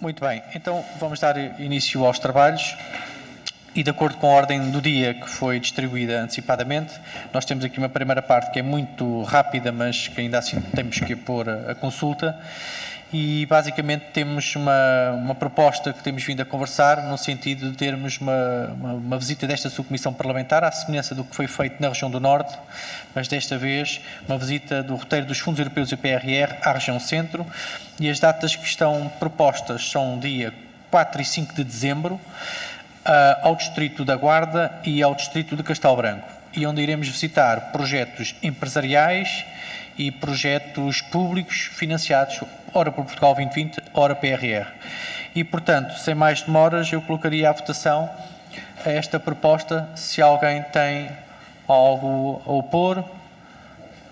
Muito bem, então vamos dar início aos trabalhos e, de acordo com a ordem do dia que foi distribuída antecipadamente, nós temos aqui uma primeira parte que é muito rápida, mas que ainda assim temos que pôr a consulta. E basicamente temos uma proposta que temos vindo a conversar no sentido de termos uma visita desta subcomissão parlamentar à semelhança do que foi feito na região do Norte, mas desta vez uma visita do roteiro dos fundos europeus e o PRR à região Centro, e as datas que estão propostas são dia 4 e 5 de dezembro ao Distrito da Guarda e ao Distrito de Castelo Branco, e onde iremos visitar projetos empresariais e projetos públicos financiados, ora por Portugal 2020, ora PRR. E, portanto, sem mais demoras, eu colocaria à votação esta proposta, se alguém tem algo a opor,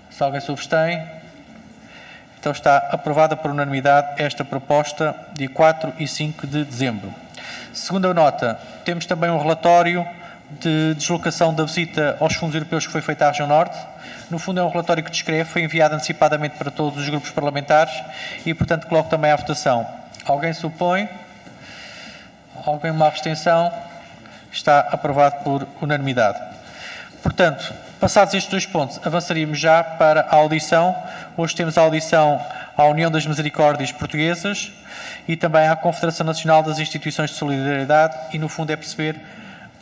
se alguém se abstém. Então está aprovada por unanimidade esta proposta, dia 4 e 5 de dezembro. Segunda nota, temos também um relatório de deslocação da visita aos fundos europeus que foi feita à região Norte. No fundo é um relatório que descreve, foi enviado antecipadamente para todos os grupos parlamentares e, portanto, coloco também à votação. Alguém se opõe? Alguém uma abstenção? Está aprovado por unanimidade. Portanto, passados estes dois pontos, avançaríamos já para a audição. Hoje temos a audição à União das Misericórdias Portuguesas e também à Confederação Nacional das Instituições de Solidariedade e, no fundo, é perceber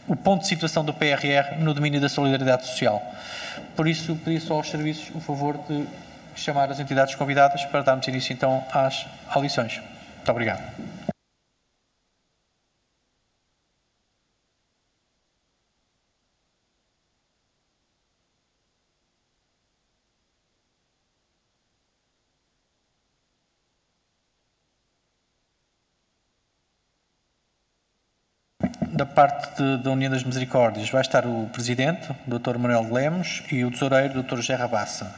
o ponto de situação do PRR no domínio da solidariedade social. Por isso, pedi só aos serviços o favor de chamar as entidades convidadas para darmos início então às audições. Muito obrigado. Da parte da União das Misericórdias vai estar o Presidente, o Dr. Manuel de Lemos, e o Tesoureiro, o Dr. José Rabassa.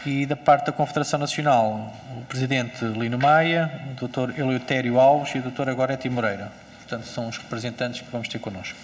E da parte da Confederação Nacional, o Presidente Lino Maia, o Dr. Eleutério Alves e o Dr. Agorete Moreira. Portanto, são os representantes que vamos ter connosco.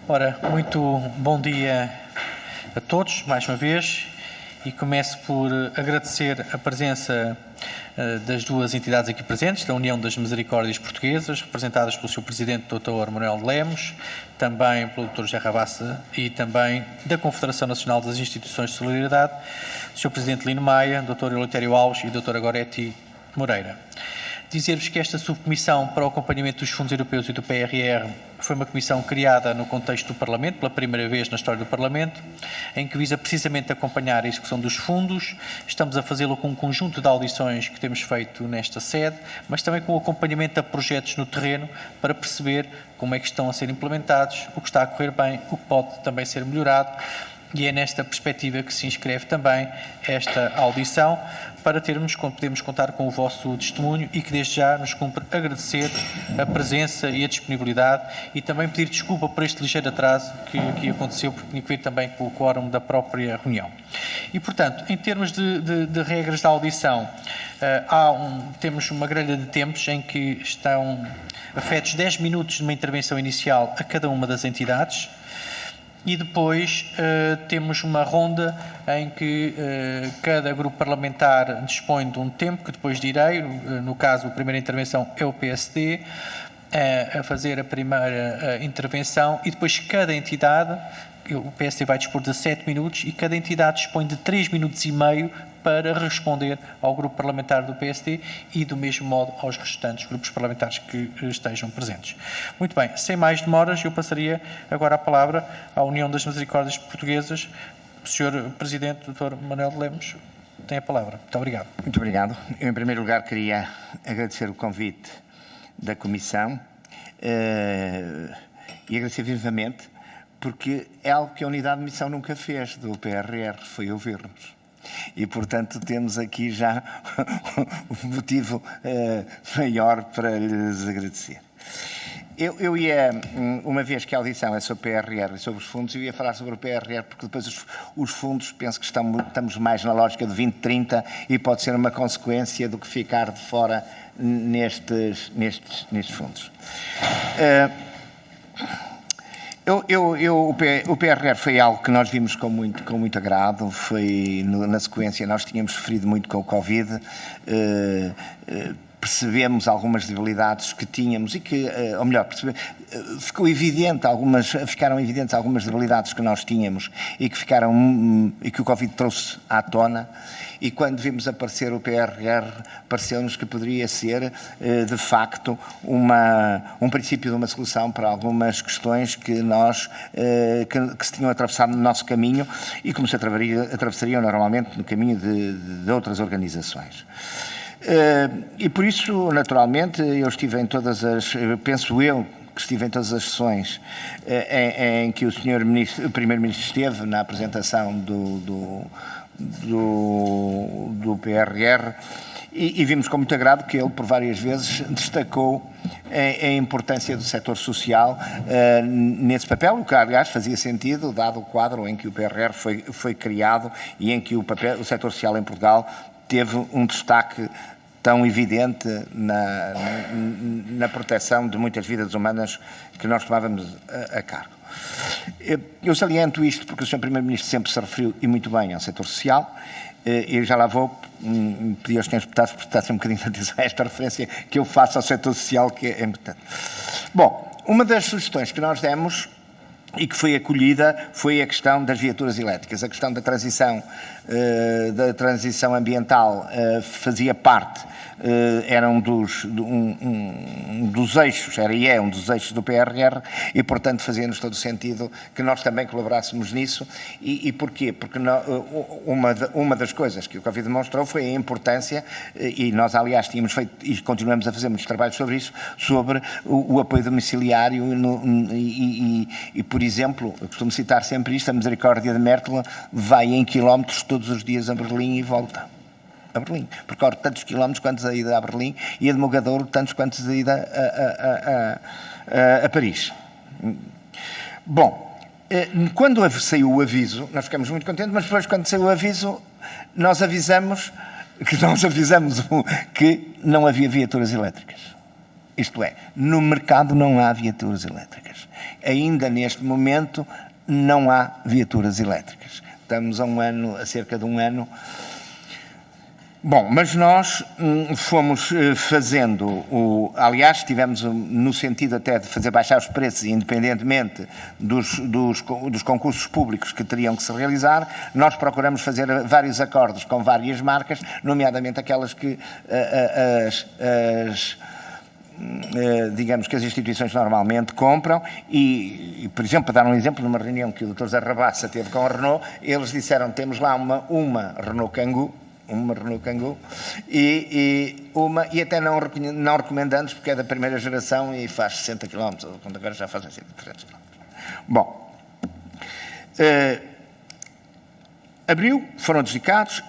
Ora, muito bom dia a todos, mais uma vez, e começo por agradecer a presença das duas entidades aqui presentes, da União das Misericórdias Portuguesas, representadas pelo Sr. Presidente Dr. Manuel de Lemos, também pelo Dr. José Rabassa e também da Confederação Nacional das Instituições de Solidariedade, Sr. Presidente Lino Maia, Dr. Eleutério Alves e Dr. Agorete Moreira. Dizer-vos que esta subcomissão para o acompanhamento dos fundos europeus e do PRR foi uma comissão criada no contexto do Parlamento, pela primeira vez na história do Parlamento, em que visa precisamente acompanhar a execução dos fundos. Estamos a fazê-lo com um conjunto de audições que temos feito nesta sede, mas também com o acompanhamento a projetos no terreno para perceber como é que estão a ser implementados, o que está a correr bem, o que pode também ser melhorado. E é nesta perspectiva que se inscreve também esta audição, para podermos contar com o vosso testemunho e que desde já nos cumpre agradecer a presença e a disponibilidade e também pedir desculpa por este ligeiro atraso que aqui aconteceu, porque tinha que ver também com o quórum da própria reunião. E, portanto, em termos de regras da audição, temos uma grelha de tempos em que estão afetos 10 minutos de uma intervenção inicial a cada uma das entidades. E depois temos uma ronda em que cada grupo parlamentar dispõe de um tempo, que depois direi, no caso a primeira intervenção é o PSD, a fazer a primeira intervenção e depois cada entidade, o PSD vai dispor de 7 minutos e cada entidade dispõe de 3 minutos e meio para responder ao grupo parlamentar do PSD e do mesmo modo aos restantes grupos parlamentares que estejam presentes. Muito bem, sem mais demoras, eu passaria agora a palavra à União das Misericórdias Portuguesas. O Sr. Presidente, Dr. Manuel de Lemos, tem a palavra. Muito obrigado. Muito obrigado. Eu, em primeiro lugar, queria agradecer o convite da Comissão e agradecer vivamente, porque é algo que a Unidade de Missão nunca fez do PRR, foi ouvir-nos. E, portanto, temos aqui já um motivo maior para lhes agradecer. Eu ia, uma vez que a audição é sobre o PRR e sobre os fundos, eu ia falar sobre o PRR, porque depois os fundos, penso que estamos mais na lógica de 2030 e pode ser uma consequência do que ficar de fora nestes fundos. O PRR foi algo que nós vimos com muito agrado, na sequência nós tínhamos sofrido muito com o Covid, percebemos algumas debilidades que tínhamos e que, ou melhor, ficaram evidentes algumas debilidades que nós tínhamos e que o Covid trouxe à tona. E quando vimos aparecer o PRR, pareceu-nos que poderia ser, de facto, um princípio de uma solução para algumas questões que se tinham atravessado no nosso caminho e como se atravessariam normalmente no caminho de outras organizações. E por isso, naturalmente, eu estive em todas as, penso eu, que estive em todas as sessões em que o Primeiro-Ministro esteve na apresentação do PRR e vimos com muito agrado que ele, por várias vezes, destacou a importância do setor social nesse papel, o que, aliás, fazia sentido, dado o quadro em que o PRR foi criado e em que o setor social em Portugal teve um destaque tão evidente na proteção de muitas vidas humanas que nós tomávamos a cargo. Eu saliento isto porque o Sr. Primeiro-Ministro sempre se referiu, e muito bem, ao setor social. Eu já lá vou pedir aos senhores deputados que prestassem um bocadinho de atenção a esta referência que eu faço ao setor social, que é importante. Bom, uma das sugestões que nós demos e que foi acolhida foi a questão das viaturas elétricas. A questão da transição ambiental fazia parte, era um dos eixos, um dos eixos do PRR e, portanto, fazia-nos todo o sentido que nós também colaborássemos nisso. E porquê? Porque uma das coisas que o Covid demonstrou foi a importância, e nós, aliás, tínhamos feito e continuamos a fazer muitos trabalhos sobre isso, sobre o apoio domiciliário e, por exemplo, eu costumo citar sempre isto, a Misericórdia de Mértola vai em quilómetros todos os dias a Berlim e volta. A Berlim, percorre tantos quilómetros quantos a ida a Berlim e a de Mogadouro tantos quantos a ida a Paris. Bom, quando saiu o aviso, nós ficamos muito contentes, mas depois quando saiu o aviso, nós avisamos que não havia viaturas elétricas. Isto é, no mercado não há viaturas elétricas. Ainda neste momento não há viaturas elétricas. Estamos a cerca de um ano. Bom, mas nós fomos fazendo, aliás, estivemos no sentido até de fazer baixar os preços, independentemente dos concursos públicos que teriam que se realizar, nós procuramos fazer vários acordos com várias marcas, nomeadamente aquelas que digamos que as instituições normalmente compram e, por exemplo, para dar um exemplo, numa reunião que o Dr. Zé Rabassa teve com a Renault, eles disseram, temos lá uma Renault Kangoo, e até não recomendamos porque é da primeira geração e faz 60 km, quando agora já fazem 300 km. Bom, foram adjudicados,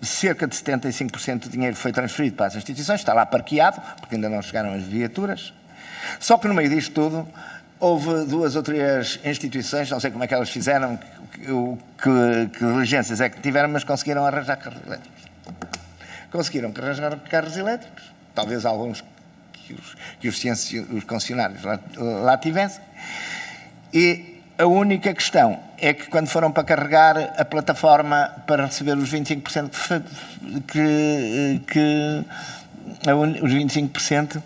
cerca de 75% do dinheiro foi transferido para as instituições, está lá parqueado, porque ainda não chegaram as viaturas. Só que no meio disto tudo, houve 2 ou 3 instituições, não sei como é que elas fizeram, que diligências é que tiveram, mas conseguiram arranjar carros elétricos. Conseguiram arranjar carros elétricos, talvez alguns que os concessionários lá tivessem. E a única questão é que quando foram para carregar a plataforma para receber os 25% os 25%,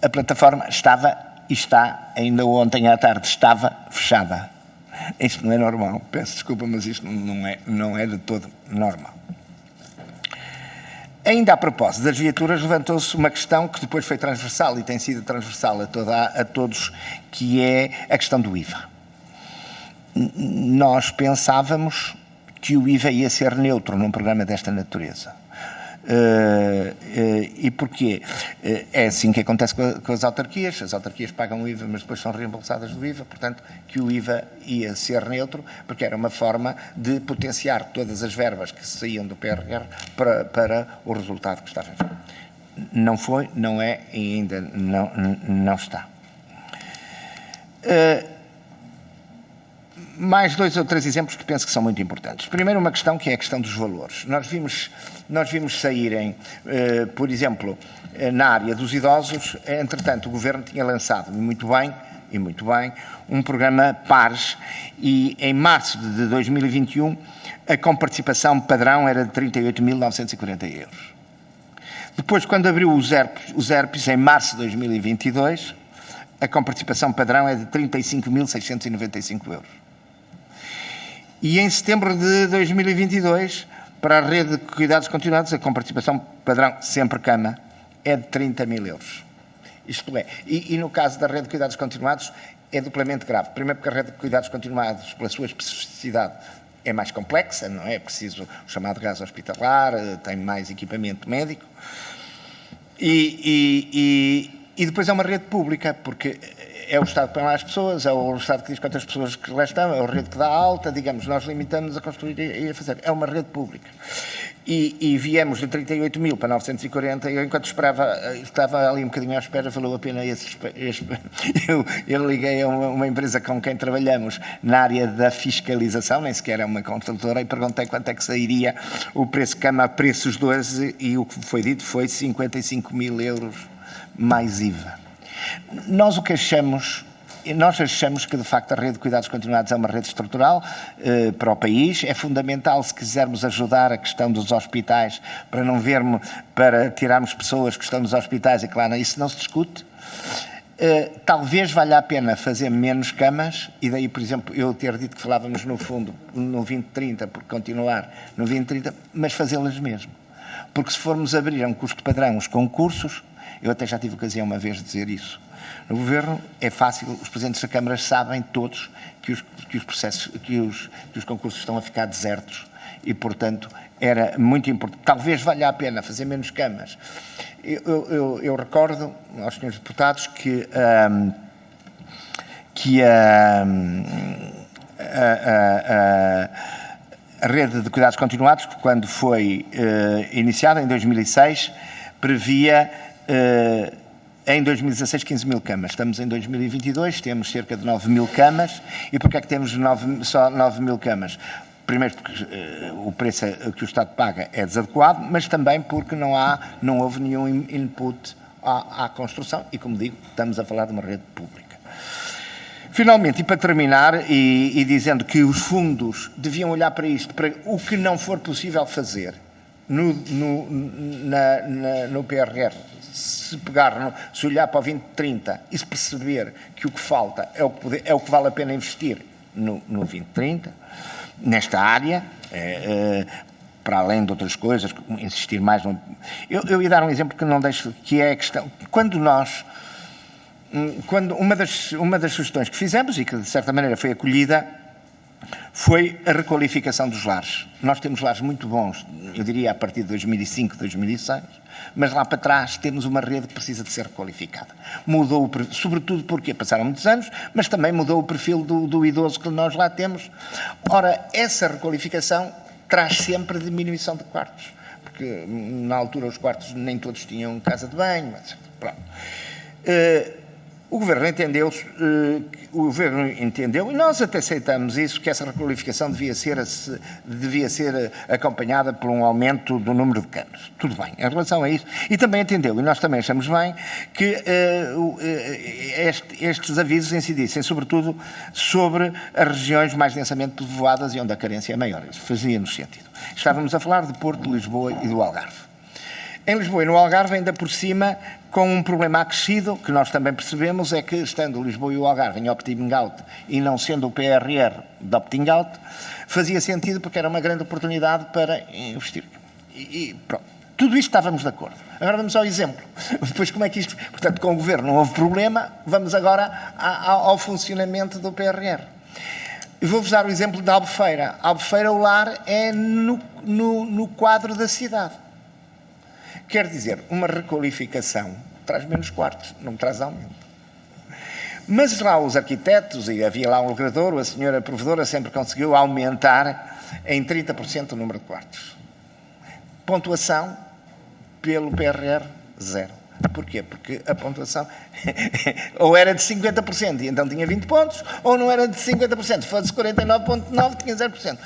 a plataforma estava e está, ainda ontem à tarde, estava fechada. Isto não é normal. Peço desculpa, mas isto não é de todo normal. Ainda a propósito das viaturas, levantou-se uma questão que depois foi transversal e tem sido transversal a todos, que é a questão do IVA. Nós pensávamos que o IVA ia ser neutro num programa desta natureza. E porquê? É assim que acontece com as autarquias pagam o IVA, mas depois são reembolsadas do IVA, portanto que o IVA ia ser neutro, porque era uma forma de potenciar todas as verbas que saíam do PRR para o resultado que estava. Não foi, não é e ainda não está. Mais 2 ou 3 exemplos que penso que são muito importantes. Primeiro, uma questão que é a questão dos valores. Nós vimos saírem, por exemplo, na área dos idosos, entretanto, o Governo tinha lançado, muito bem, um programa PARES, e em março de 2021, a comparticipação padrão era de 38.940 euros. Depois, quando abriu os ERPs, em março de 2022, a comparticipação padrão é de 35.695 euros. E em setembro de 2022, para a rede de cuidados continuados, a comparticipação padrão, sempre cama, é de 30 mil euros. Isto é, e no caso da rede de cuidados continuados, é duplamente grave. Primeiro porque a rede de cuidados continuados, pela sua especificidade, é mais complexa, não é? É preciso o chamado gás hospitalar, tem mais equipamento médico. E depois é uma rede pública, porque é o Estado que põe lá as pessoas, é o Estado que diz quantas pessoas que lá estão, é a rede que dá alta, digamos, nós limitamos a construir e a fazer. É uma rede pública. E viemos de 38 mil para 940, eu enquanto estava ali um bocadinho à espera, valeu a pena eu liguei a uma empresa com quem trabalhamos na área da fiscalização, nem sequer é uma construtora, e perguntei quanto é que sairia o preço cama a preços 12, e o que foi dito foi 55 mil euros mais IVA. Nós achamos que, de facto, a rede de cuidados continuados é uma rede estrutural para o país. É fundamental, se quisermos ajudar a questão dos hospitais, para tirarmos pessoas que estão nos hospitais, e claro, isso não se discute. Talvez valha a pena fazer menos camas, e daí, por exemplo, eu ter dito que falávamos no fundo no 2030, por continuar no 2030, mas fazê-las mesmo. Porque se formos abrir a um custo padrão os concursos, eu até já tive ocasião uma vez de dizer isso. No Governo é fácil, os Presidentes da Câmara sabem todos que os concursos estão a ficar desertos e, portanto, era muito importante. Talvez valha a pena fazer menos camas. Eu recordo aos senhores deputados que a rede de cuidados continuados, quando foi iniciada em 2006, previa em 2016 15 mil camas. Estamos em 2022, temos cerca de 9 mil camas. E porquê é que temos só 9 mil camas? Primeiro porque o preço que o Estado paga é desadequado, mas também porque não houve nenhum input à construção e, como digo, estamos a falar de uma rede pública. Finalmente, e para terminar, e dizendo que os fundos deviam olhar para isto, para o que não for possível fazer no PRR, se olhar para o 2030 e se perceber que o que falta é o que vale a pena investir no 2030, nesta área, para além de outras coisas, insistir mais eu ia dar um exemplo que não deixo, que é a questão, quando uma das sugestões que fizemos, e que de certa maneira foi acolhida, foi a requalificação dos lares. Nós temos lares muito bons, eu diria a partir de 2005, 2006, mas lá para trás temos uma rede que precisa de ser requalificada. Mudou, sobretudo porque passaram muitos anos, mas também mudou o perfil do idoso que nós lá temos. Ora, essa requalificação traz sempre diminuição de quartos, porque na altura os quartos nem todos tinham casa de banho, etc. Pronto. O Governo entendeu, e nós até aceitamos isso, que essa requalificação devia ser acompanhada por um aumento do número de camas. Tudo bem, em relação a isso. E também entendeu, e nós também achamos bem, que estes avisos incidissem, sobretudo, sobre as regiões mais densamente povoadas e onde a carência é maior. Isso fazia-nos sentido. Estávamos a falar de Porto, Lisboa e do Algarve. Em Lisboa e no Algarve, ainda por cima, com um problema acrescido, que nós também percebemos, é que, estando Lisboa e o Algarve em opting out e não sendo o PRR de opting out, fazia sentido porque era uma grande oportunidade para investir. E pronto. Tudo isto estávamos de acordo. Agora vamos ao exemplo. Depois como é que isto... Portanto, com o Governo não houve problema, vamos agora ao funcionamento do PRR. E vou-vos dar o exemplo da Albufeira. A Albufeira, o lar é no quadro da cidade. Quer dizer, uma requalificação traz menos quartos, não traz aumento. Mas lá os arquitetos, e havia lá um logrador, a senhora provedora sempre conseguiu aumentar em 30% o número de quartos. Pontuação pelo PRR, 0. Porquê? Porque a pontuação ou era de 50% e então tinha 20 pontos, ou não era de 50%, fosse 49,9, tinha 0%.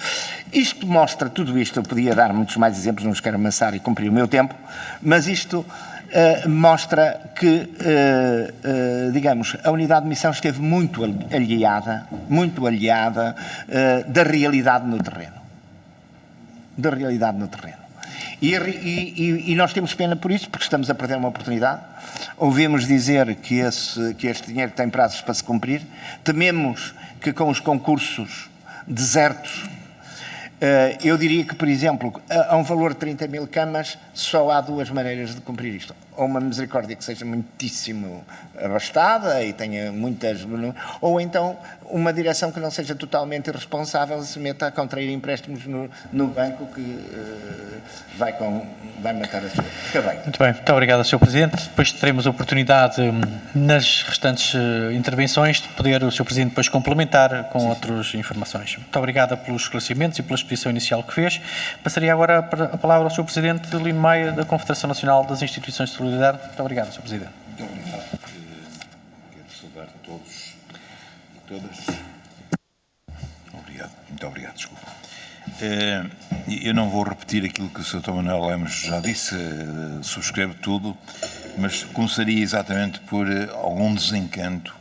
Isto mostra, tudo isto, eu podia dar muitos mais exemplos, não os quero amassar e cumprir o meu tempo, mas isto mostra que, digamos, a unidade de missão esteve muito aliada da realidade no terreno. Da realidade no terreno. E nós temos pena por isso, porque estamos a perder uma oportunidade. Ouvimos dizer que este dinheiro tem prazos para se cumprir. Tememos que com os concursos desertos, eu diria que, por exemplo, a um valor de 30 mil camas, só há duas maneiras de cumprir isto. Ou uma misericórdia que seja muitíssimo abastada e tenha muitas... Ou então uma direção que não seja totalmente irresponsável e se meta a contrair empréstimos no banco que vai matar a sua... Acabei. Muito bem, muito obrigado, Sr. Presidente. Depois teremos a oportunidade, nas restantes intervenções, de poder o Sr. Presidente depois complementar com outras informações. Muito obrigado pelos esclarecimentos e pela exposição inicial que fez. Passaria agora a palavra ao Sr. Presidente Lino Maia, da Confederação Nacional das Instituições de Solidariedade. Muito obrigado, Sr. Presidente. Muito obrigado. Quero saudar a todos e todas. Obrigado. Muito obrigado, desculpa. Eu não vou repetir aquilo que o Sr. Manuel Lemos já disse, subscrevo tudo, mas começaria exatamente por algum desencanto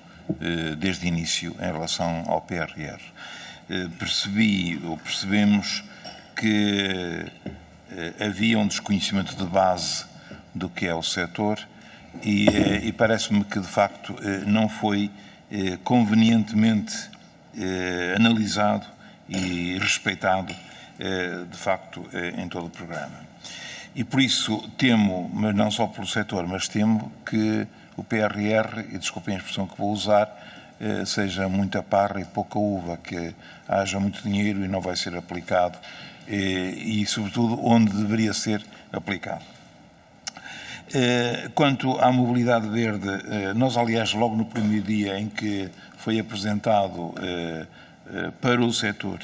desde o início em relação ao PRR. Percebemos que havia um desconhecimento de base do que é o setor e parece-me que, de facto, não foi convenientemente analisado e respeitado, de facto, em todo o programa. E por isso temo, mas não só pelo setor, mas temo que o PRR, e desculpem a expressão que vou usar, seja muita parra e pouca uva, que haja muito dinheiro e não vai ser aplicado, e sobretudo onde deveria ser aplicado. Quanto à mobilidade verde, nós aliás logo no primeiro dia em que foi apresentado para o setor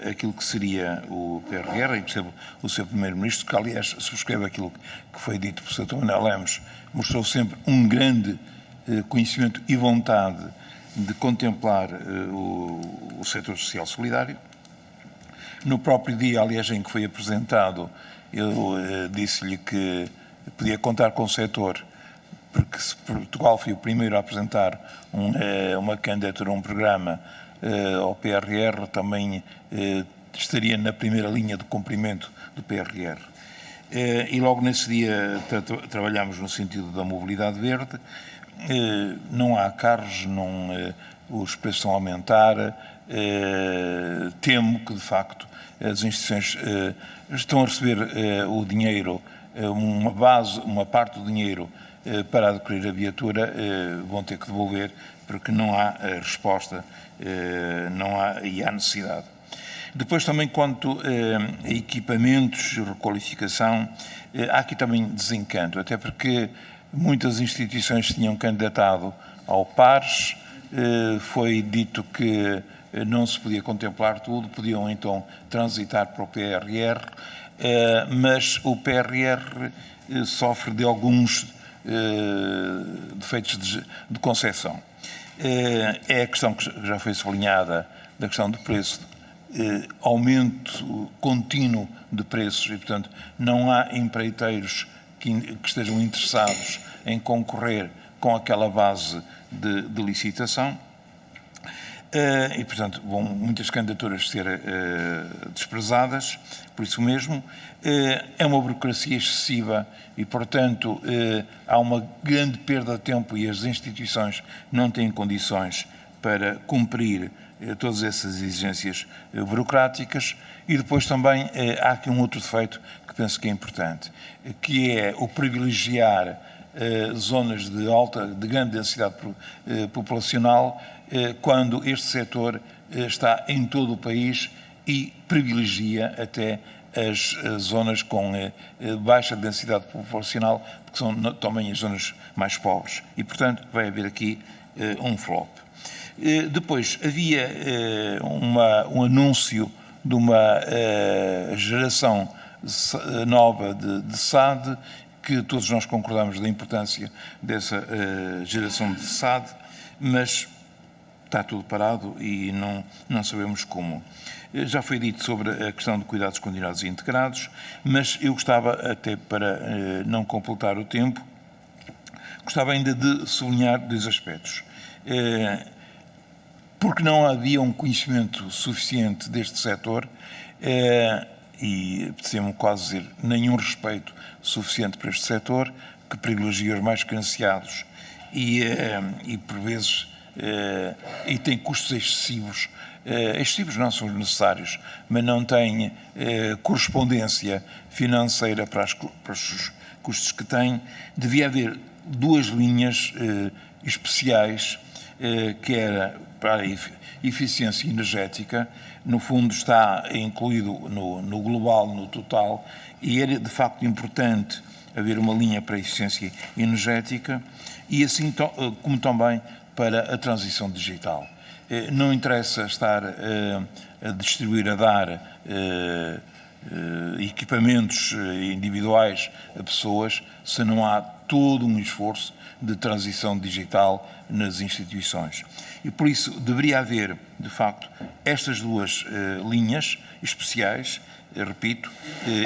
aquilo que seria o PRR, e percebo o Sr. Primeiro-Ministro, que aliás subscreve aquilo que foi dito pelo Sr. Manuel Lemos, mostrou sempre um grande conhecimento e vontade de contemplar o setor social solidário. No próprio dia, aliás, em que foi apresentado, eu disse-lhe que podia contar com o setor, porque se Portugal foi o primeiro a apresentar uma candidatura, um programa ao PRR, também estaria na primeira linha de cumprimento do PRR. E logo nesse dia trabalhamos no sentido da mobilidade verde. Não há carros, os preços estão a aumentar. Temo que, de facto, as instituições estão a receber o dinheiro, uma parte do dinheiro para adquirir a viatura, vão ter que devolver porque não há resposta, e há necessidade. Depois também quanto a equipamentos, requalificação, há aqui também desencanto, até porque muitas instituições tinham candidatado ao PARS, foi dito que não se podia contemplar tudo, podiam então transitar para o PRR, mas o PRR sofre de alguns defeitos de concepção. É a questão que já foi sublinhada, da questão do preço, aumento contínuo de preços e, portanto, não há empreiteiros que estejam interessados em concorrer com aquela base de licitação e, portanto, vão muitas candidaturas ser desprezadas, por isso mesmo. É uma burocracia excessiva e, portanto, há uma grande perda de tempo e as instituições não têm condições para cumprir todas essas exigências burocráticas. E depois também há aqui um outro defeito que penso que é importante, que é o privilegiar zonas de grande densidade populacional, quando este setor está em todo o país e privilegia até as zonas com baixa densidade populacional, porque são também as zonas mais pobres. E, portanto, vai haver aqui um flop. Depois, havia um anúncio de uma geração nova de SAD, que todos nós concordamos da importância dessa geração de SAD, mas está tudo parado e não sabemos como. Já foi dito sobre a questão de cuidados continuados e integrados, mas eu gostava, até para não completar o tempo, gostava ainda de sublinhar dois aspectos. Porque não havia um conhecimento suficiente deste setor e, apetecemos quase dizer, nenhum respeito suficiente para este setor, que privilegia os mais carenciados e por vezes, e tem custos excessivos. Excessivos não são necessários, mas não tem correspondência financeira para os custos que tem. Devia haver duas linhas especiais, que era para a eficiência energética, no fundo está incluído no global, no total, e era de facto importante haver uma linha para a eficiência energética e assim como também para a transição digital. Não interessa estar a distribuir, a dar equipamentos individuais a pessoas se não há todo um esforço de transição digital nas instituições. E por isso deveria haver, de facto, estas duas linhas especiais, repito,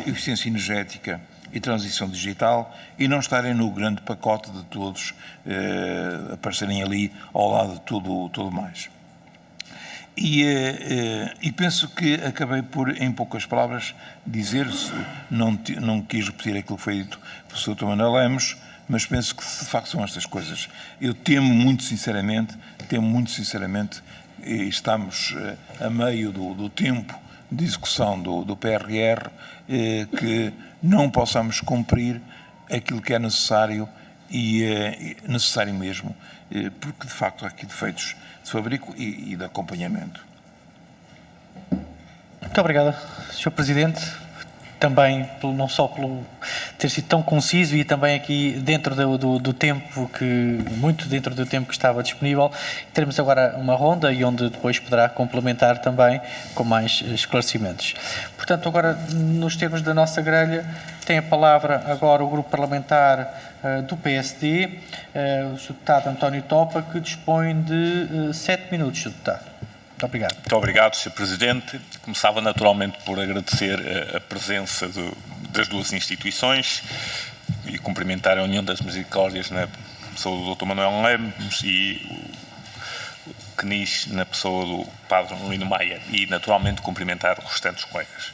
eficiência energética e transição digital, e não estarem no grande pacote de todos, aparecerem ali ao lado de tudo mais. E penso que acabei por, em poucas palavras, dizer, não quis repetir aquilo que foi dito pelo Sr. Dr. Manuel Lemos, mas penso que de facto são estas coisas. Eu temo muito sinceramente, e estamos a meio do tempo de execução do PRR, que não possamos cumprir aquilo que é necessário e necessário mesmo, porque de facto há aqui defeitos de fabrico e de acompanhamento. Muito obrigado, Sr. Presidente. Também, não só pelo ter sido tão conciso e também aqui dentro do tempo muito dentro do tempo que estava disponível. Teremos agora uma ronda e onde depois poderá complementar também com mais esclarecimentos. Portanto, agora, nos termos da nossa grelha, tem a palavra agora o grupo parlamentar do PSD, o Sr. Deputado António Topa, que dispõe de 7 minutos, Sr. Deputado. Muito obrigado. Muito obrigado, Sr. Presidente. Começava naturalmente por agradecer a presença das duas instituições e cumprimentar a União das Misericórdias na pessoa do Dr. Manuel Lemos e o CNIS na pessoa do Padre Lino Maia e naturalmente cumprimentar os restantes colegas.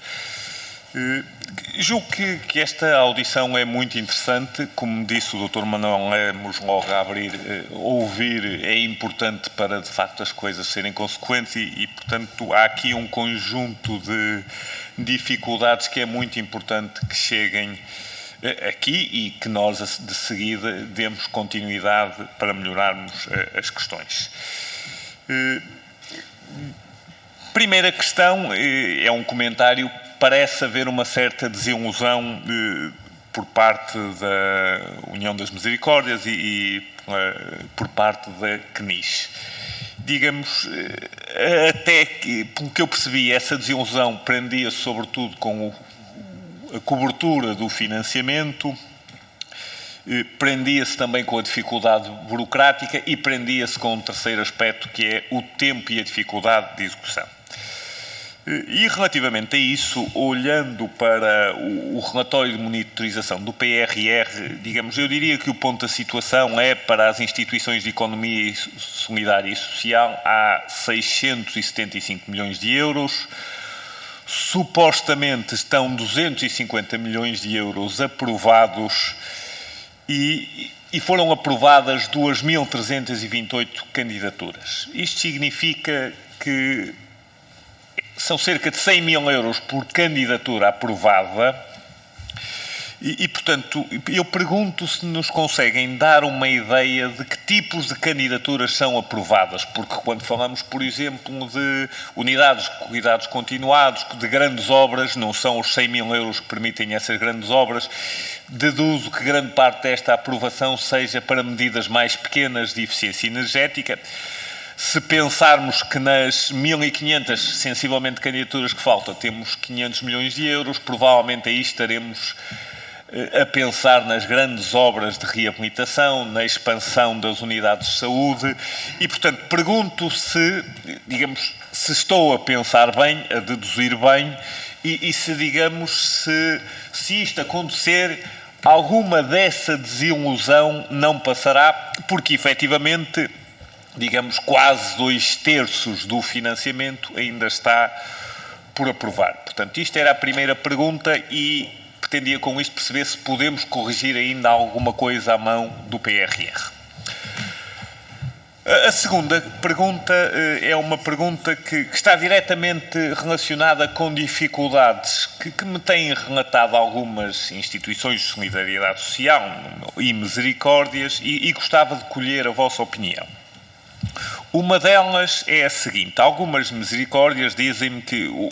Julgo que esta audição é muito interessante. Como disse o Dr. Manuel Lemos logo a abrir, ouvir é importante para, de facto, as coisas serem consequentes e, portanto, há aqui um conjunto de dificuldades que é muito importante que cheguem aqui e que nós, de seguida, demos continuidade para melhorarmos as questões. Primeira questão é um comentário. Parece haver uma certa desilusão por parte da União das Misericórdias e por parte da CNIS. digamos, até que, pelo que eu percebi, essa desilusão prendia-se sobretudo com a cobertura do financiamento, prendia-se também com a dificuldade burocrática e prendia-se com um terceiro aspecto, que é o tempo e a dificuldade de execução. E relativamente a isso, olhando para o relatório de monitorização do PRR, digamos, eu diria que o ponto da situação é, para as instituições de economia solidária e social, há 675 milhões de euros, supostamente estão 250 milhões de euros aprovados e foram aprovadas 2.328 candidaturas. Isto significa que são cerca de 100 mil euros por candidatura aprovada portanto, eu pergunto se nos conseguem dar uma ideia de que tipos de candidaturas são aprovadas, porque quando falamos, por exemplo, de unidades de cuidados continuados, de grandes obras, não são os 100 mil euros que permitem essas grandes obras, deduzo que grande parte desta aprovação seja para medidas mais pequenas de eficiência energética. Se pensarmos que nas 1.500, sensivelmente, candidaturas que faltam, temos 500 milhões de euros, provavelmente aí estaremos a pensar nas grandes obras de reabilitação, na expansão das unidades de saúde e, portanto, pergunto se, digamos, se estou a pensar bem, a deduzir bem e se, digamos, se isto acontecer, alguma dessa desilusão não passará, porque, efetivamente, digamos, quase 2/3 do financiamento ainda está por aprovar. Portanto, isto era a primeira pergunta e pretendia com isto perceber se podemos corrigir ainda alguma coisa à mão do PRR. A segunda pergunta é uma pergunta que está diretamente relacionada com dificuldades que me têm relatado algumas instituições de solidariedade social e misericórdias e gostava de colher a vossa opinião. Uma delas é a seguinte: algumas misericórdias dizem-me que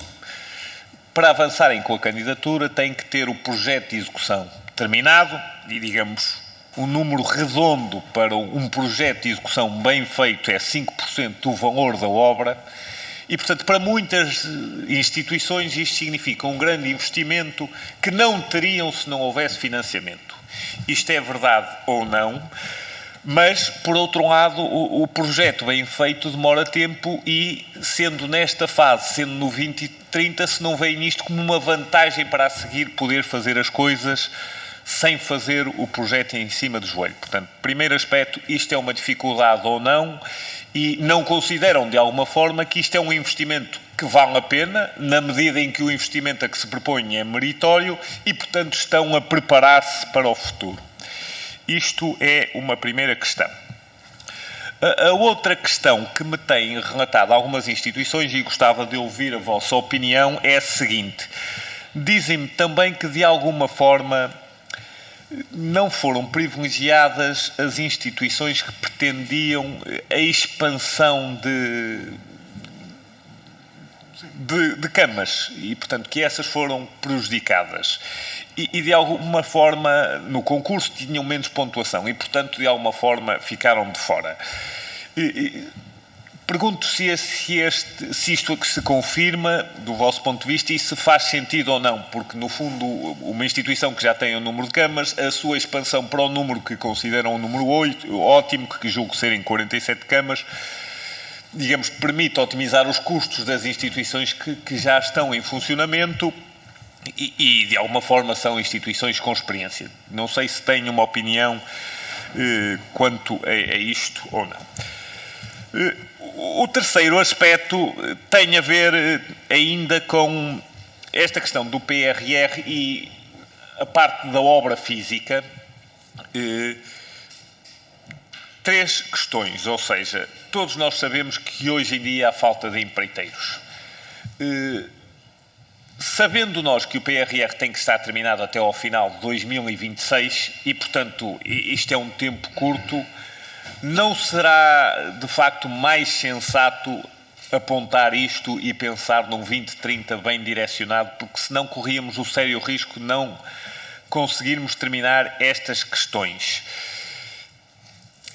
para avançarem com a candidatura têm que ter o projeto de execução terminado e, digamos, o número redondo para um projeto de execução bem feito é 5% do valor da obra e, portanto, para muitas instituições isto significa um grande investimento que não teriam se não houvesse financiamento. Isto é verdade ou não? Mas, por outro lado, o projeto bem feito demora tempo e, sendo nesta fase, sendo no 2030, se não vê nisto como uma vantagem para a seguir poder fazer as coisas sem fazer o projeto em cima do joelho. Portanto, primeiro aspecto, isto é uma dificuldade ou não e não consideram, de alguma forma, que isto é um investimento que vale a pena, na medida em que o investimento a que se propõe é meritório e, portanto, estão a preparar-se para o futuro. Isto é uma primeira questão. A outra questão que me têm relatado algumas instituições, e gostava de ouvir a vossa opinião, é a seguinte. Dizem-me também que, de alguma forma, não foram privilegiadas as instituições que pretendiam a expansão de camas e, portanto, que essas foram prejudicadas. E, de alguma forma, no concurso tinham menos pontuação e, portanto, de alguma forma, ficaram de fora. Pergunto se isto se confirma, do vosso ponto de vista, e se faz sentido ou não, porque, no fundo, uma instituição que já tem um número de camas, a sua expansão para o número que consideram um número 8, ótimo, que julgo serem 47 camas, digamos, permite otimizar os custos das instituições que já estão em funcionamento e, de alguma forma, são instituições com experiência. Não sei se têm uma opinião quanto a isto ou não. O terceiro aspecto tem a ver ainda com esta questão do PRR e a parte da obra física. Três questões, ou seja, todos nós sabemos que hoje em dia há falta de empreiteiros. Sabendo nós que o PRR tem que estar terminado até ao final de 2026 e, portanto, isto é um tempo curto, não será, de facto, mais sensato apontar isto e pensar num 2030 bem direcionado, porque senão corríamos o sério risco de não conseguirmos terminar estas questões.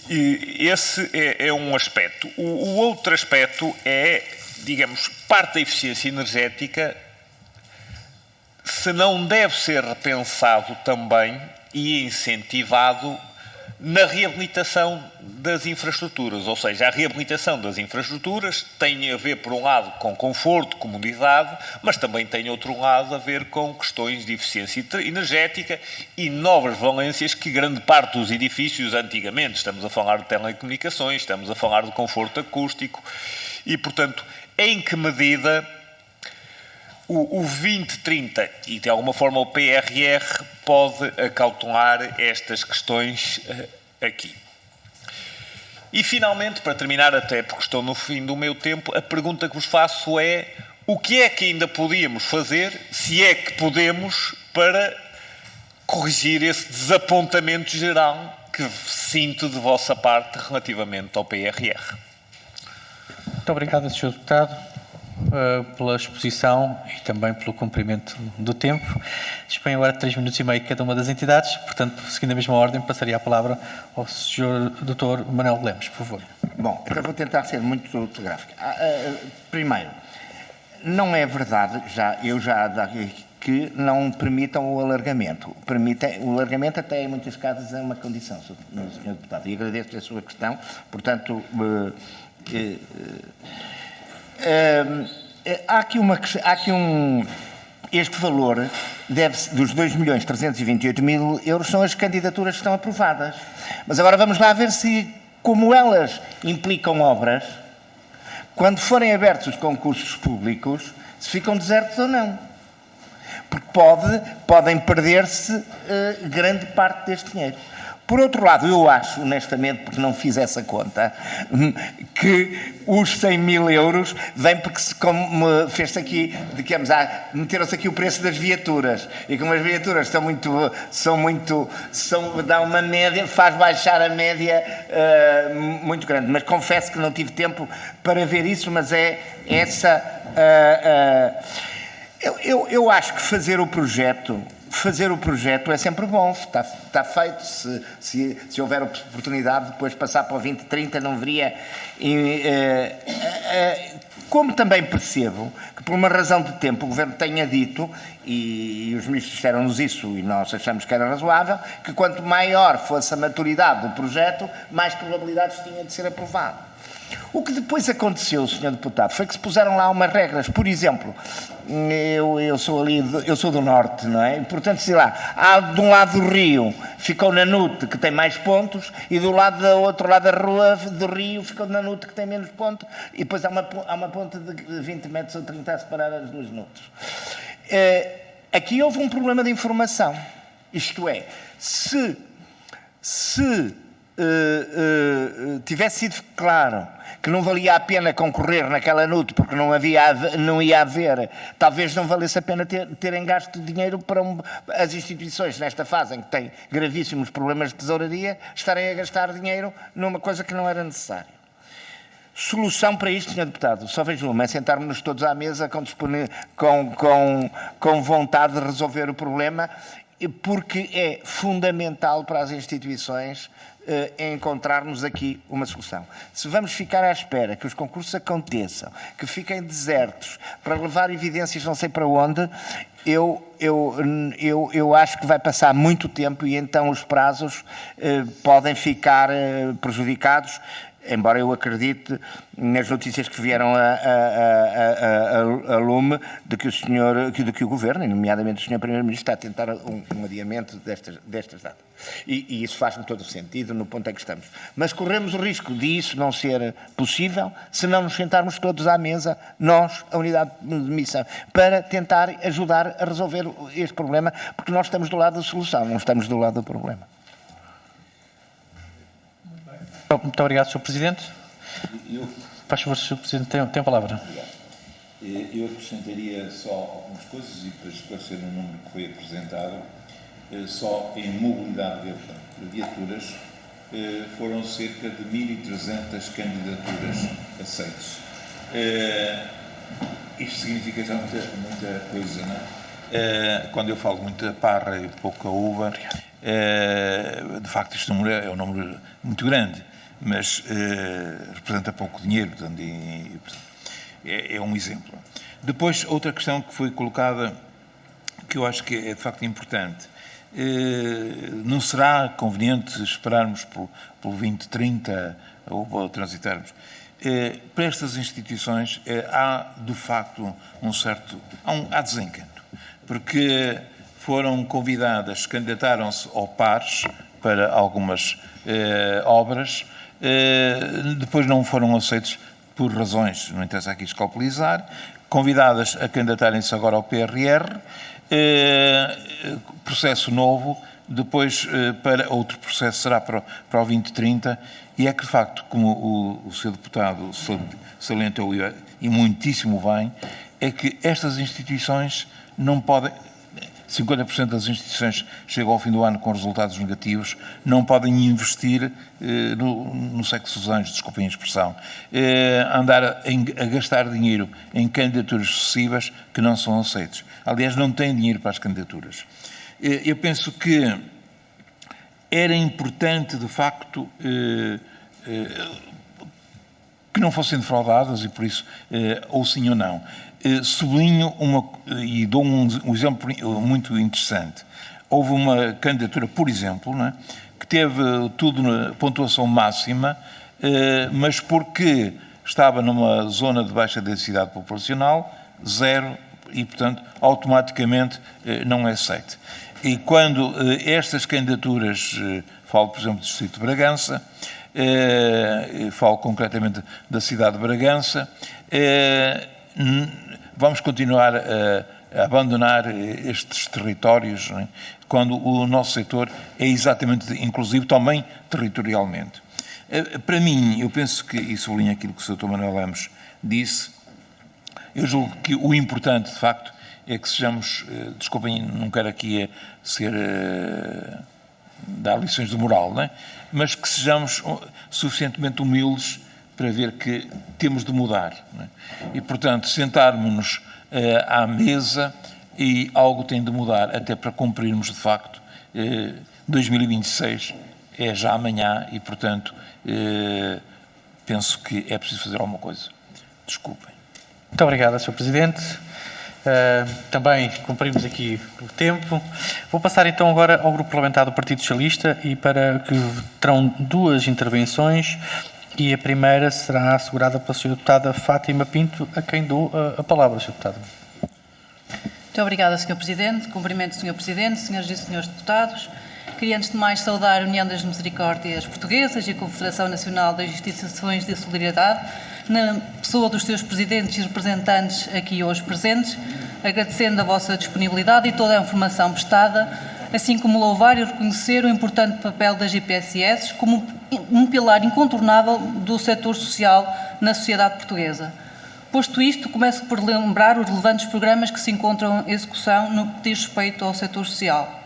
E esse é um aspecto. O outro aspecto é, digamos, parte da eficiência energética, se não deve ser repensado também e incentivado na reabilitação das infraestruturas. Ou seja, a reabilitação das infraestruturas tem a ver, por um lado, com conforto, comodidade, mas também tem, outro lado, a ver com questões de eficiência energética e novas valências que grande parte dos edifícios antigamente, estamos a falar de telecomunicações, estamos a falar de conforto acústico e, portanto, em que medida o 2030 e, de alguma forma, o PRR pode acautelar estas questões aqui. E, finalmente, para terminar, até porque estou no fim do meu tempo, a pergunta que vos faço é: o que é que ainda podíamos fazer, se é que podemos, para corrigir esse desapontamento geral que sinto de vossa parte relativamente ao PRR? Muito obrigado, Sr. Deputado, pela exposição e também pelo cumprimento do tempo. Disponho agora de 3 minutos e meio cada uma das entidades, portanto, seguindo a mesma ordem, passaria a palavra ao Sr. Dr. Manuel Lemos, por favor. Bom, eu vou tentar ser muito telegráfico. Primeiro, não é verdade, eu já que não permitam o alargamento. O alargamento até em muitos casos é uma condição, Sr. Deputado, e agradeço a sua questão. Portanto, este valor dos 2.328.000 euros são as candidaturas que estão aprovadas. Mas agora vamos lá ver se, como elas implicam obras, quando forem abertos os concursos públicos, se ficam desertos ou não. Porque podem perder-se grande parte deste dinheiro. Por outro lado, eu acho, honestamente, porque não fiz essa conta, que os 100.000 euros vêm porque, como fez-se aqui, digamos, meteram-se aqui o preço das viaturas. E como as viaturas dá uma média, faz baixar a média muito grande. Mas confesso que não tive tempo para ver isso, mas é essa... Eu acho que fazer o projeto é sempre bom, está feito. Se houver oportunidade de depois passar para o 2030, não veria. Como também percebo que, por uma razão de tempo, o Governo tenha dito, e os ministros disseram-nos isso, e nós achamos que era razoável, que quanto maior fosse a maturidade do projeto, mais probabilidades tinha de ser aprovado. O que depois aconteceu, Sr. Deputado, foi que se puseram lá umas regras. Por exemplo, eu sou do Norte, não é? Portanto, sei lá, de um lado do rio ficou Nanute, que tem mais pontos, e do outro lado da rua do rio ficou Nanute, que tem menos pontos, e depois há uma ponte de 20 metros ou 30 a separar as duas Nutes. Aqui houve um problema de informação. Isto é, se tivesse sido claro que não valia a pena concorrer naquela NUT porque não ia haver, talvez não valesse a pena terem gasto dinheiro para as instituições nesta fase em que têm gravíssimos problemas de tesouraria, estarem a gastar dinheiro numa coisa que não era necessária. Solução para isto, Sr. Deputado, só vejo uma, é sentarmos-nos todos à mesa com vontade de resolver o problema, porque é fundamental para as instituições encontrarmos aqui uma solução. Se vamos ficar à espera que os concursos aconteçam, que fiquem desertos, para levar evidências não sei para onde, eu acho que vai passar muito tempo e então os prazos podem ficar prejudicados, embora eu acredite nas notícias que vieram a lume de que o Governo, e nomeadamente o Sr. Primeiro-Ministro, está a tentar um adiamento destas datas. E isso faz-me todo o sentido no ponto em que estamos. Mas corremos o risco de isso não ser possível se não nos sentarmos todos à mesa, nós, a unidade de missão, para tentar ajudar a resolver este problema, porque nós estamos do lado da solução, não estamos do lado do problema. Muito obrigado, Sr. Presidente. Faz favor, Sr. Presidente, tem a palavra. Eu acrescentaria só algumas coisas e para esclarecer o número que foi apresentado. Só em mobilidade de viaturas foram cerca de 1.300 candidaturas aceitas. Isto significa já muita coisa, não é? Quando eu falo muita parra e pouca uva, De facto, este número é um número muito grande, mas representa pouco dinheiro, portanto, é um exemplo. Depois, outra questão que foi colocada, que eu acho que é de facto importante, não será conveniente esperarmos pelo 2030 ou transitarmos? Para estas instituições há, de facto, há desencanto, porque foram convidadas, candidataram-se ao pares para algumas obras, depois não foram aceitos por razões, não interessa aqui escalpelizar, convidadas a candidatarem-se agora ao PRR, processo novo, depois para outro processo será para o 2030, e é que, de facto, como o Sr. Deputado salientou e muitíssimo bem, é que estas instituições não podem... 50% das instituições chegam ao fim do ano com resultados negativos, não podem investir no sexo dos anjos, desculpem a expressão, andar a gastar dinheiro em candidaturas sucessivas que não são aceitas. Aliás, não têm dinheiro para as candidaturas. Eu penso que era importante, de facto, que não fossem defraudadas, e por isso, ou sim ou não. Sublinho e dou um exemplo muito interessante. Houve uma candidatura, por exemplo, não é, que teve tudo na pontuação máxima, mas porque estava numa zona de baixa densidade populacional, 0, e, portanto, automaticamente não é aceito. E quando estas candidaturas, falo, por exemplo, do Distrito de Bragança, falo concretamente da cidade de Bragança, vamos continuar a abandonar estes territórios, não é? Quando o nosso setor é exatamente inclusivo também territorialmente. Para mim, eu penso que, e sublinho aquilo que o Sr. Manuel Lemos disse, eu julgo que o importante, de facto, é que sejamos, desculpem, não quero aqui dar lições de moral, não é? Mas que sejamos suficientemente humildes para ver que temos de mudar, não é? E, portanto, sentarmos-nos à mesa e algo tem de mudar, até para cumprirmos, de facto, 2026 é já amanhã e, portanto, penso que é preciso fazer alguma coisa. Desculpem. Muito obrigado, Sr. Presidente. Também cumprimos aqui o tempo. Vou passar então agora ao Grupo Parlamentar do Partido Socialista e para que terão 2 intervenções, e a primeira será assegurada pela Sra. Deputada Fátima Pinto, a quem dou a palavra, Sra. Deputada. Muito obrigada, Sr. Presidente. Cumprimento o Sr. Presidente, Sras. e Srs. Deputados. Queria, antes de mais, saudar a União das Misericórdias Portuguesas e a Confederação Nacional das Instituições de Solidariedade, na pessoa dos seus presidentes e representantes aqui hoje presentes, agradecendo a vossa disponibilidade e toda a informação prestada, assim como louvar e reconhecer o importante papel das IPSS como um pilar incontornável do setor social na sociedade portuguesa. Posto isto, começo por lembrar os relevantes programas que se encontram em execução no que diz respeito ao setor social.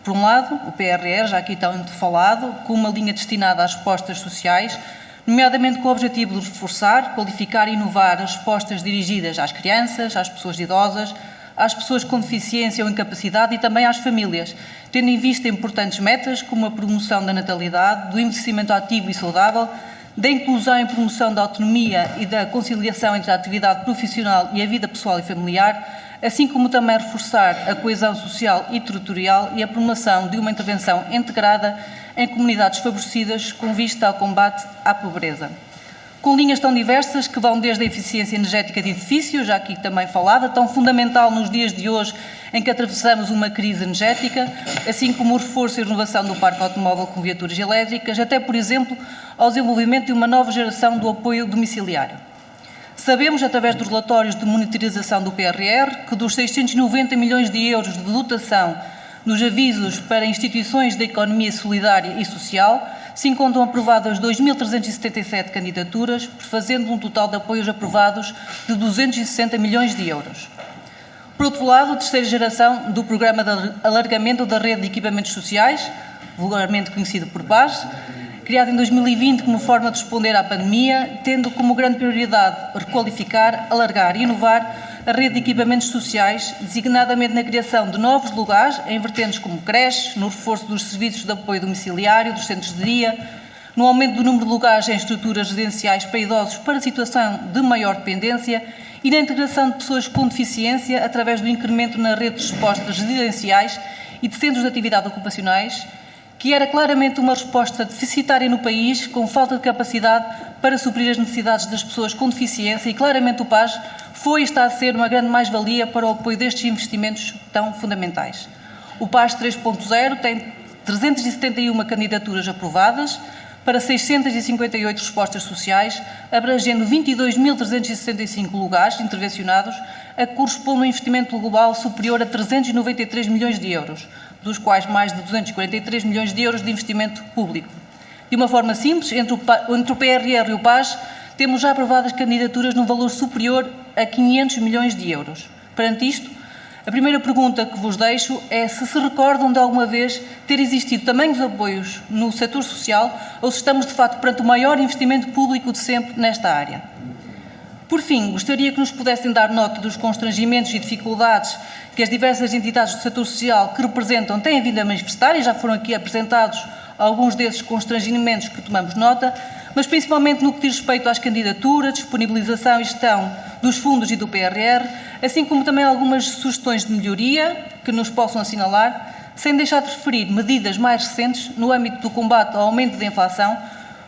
Por um lado, o PRR, já aqui tanto falado, com uma linha destinada às respostas sociais, nomeadamente com o objetivo de reforçar, qualificar e inovar as respostas dirigidas às crianças, às pessoas idosas, às pessoas com deficiência ou incapacidade e também às famílias, tendo em vista importantes metas como a promoção da natalidade, do envelhecimento ativo e saudável, da inclusão e promoção da autonomia e da conciliação entre a atividade profissional e a vida pessoal e familiar, assim como também reforçar a coesão social e territorial e a promoção de uma intervenção integrada em comunidades favorecidas com vista ao combate à pobreza. Com linhas tão diversas que vão desde a eficiência energética de edifícios, já aqui também falada, tão fundamental nos dias de hoje em que atravessamos uma crise energética, assim como o reforço e renovação do parque automóvel com viaturas elétricas, até, por exemplo, ao desenvolvimento de uma nova geração do apoio domiciliário. Sabemos, através dos relatórios de monitorização do PRR, que dos 690 milhões de euros de dotação nos avisos para instituições da economia solidária e social, se encontram aprovadas 2.377 candidaturas, fazendo um total de apoios aprovados de 260 milhões de euros. Por outro lado, a terceira geração do Programa de Alargamento da Rede de Equipamentos Sociais, vulgarmente conhecido por PAS, criado em 2020 como forma de responder à pandemia, tendo como grande prioridade requalificar, alargar e inovar a rede de equipamentos sociais, designadamente na criação de novos lugares em vertentes como creches, no reforço dos serviços de apoio domiciliário, dos centros de dia, no aumento do número de lugares em estruturas residenciais para idosos para situação de maior dependência e na integração de pessoas com deficiência através do incremento na rede de respostas residenciais e de centros de atividade ocupacionais, que era claramente uma resposta deficitária no país, com falta de capacidade para suprir as necessidades das pessoas com deficiência, e claramente o PAS foi e está a ser uma grande mais-valia para o apoio destes investimentos tão fundamentais. O PAS 3.0 tem 371 candidaturas aprovadas para 658 respostas sociais, abrangendo 22.365 lugares intervencionados, a que corresponde a um investimento global superior a 393 milhões de euros, dos quais mais de 243 milhões de euros de investimento público. De uma forma simples, entre o PRR e o PAS, temos já aprovadas candidaturas num valor superior a 500 milhões de euros. Perante isto, a primeira pergunta que vos deixo é se recordam de alguma vez ter existido tamanhos apoios no setor social ou se estamos, de facto, perante o maior investimento público de sempre nesta área. Por fim, gostaria que nos pudessem dar nota dos constrangimentos e dificuldades que as diversas entidades do setor social que representam têm vindo a manifestar, e já foram aqui apresentados alguns desses constrangimentos que tomamos nota, mas principalmente no que diz respeito às candidaturas, disponibilização e gestão dos fundos e do PRR, assim como também algumas sugestões de melhoria que nos possam assinalar, sem deixar de referir medidas mais recentes no âmbito do combate ao aumento da inflação,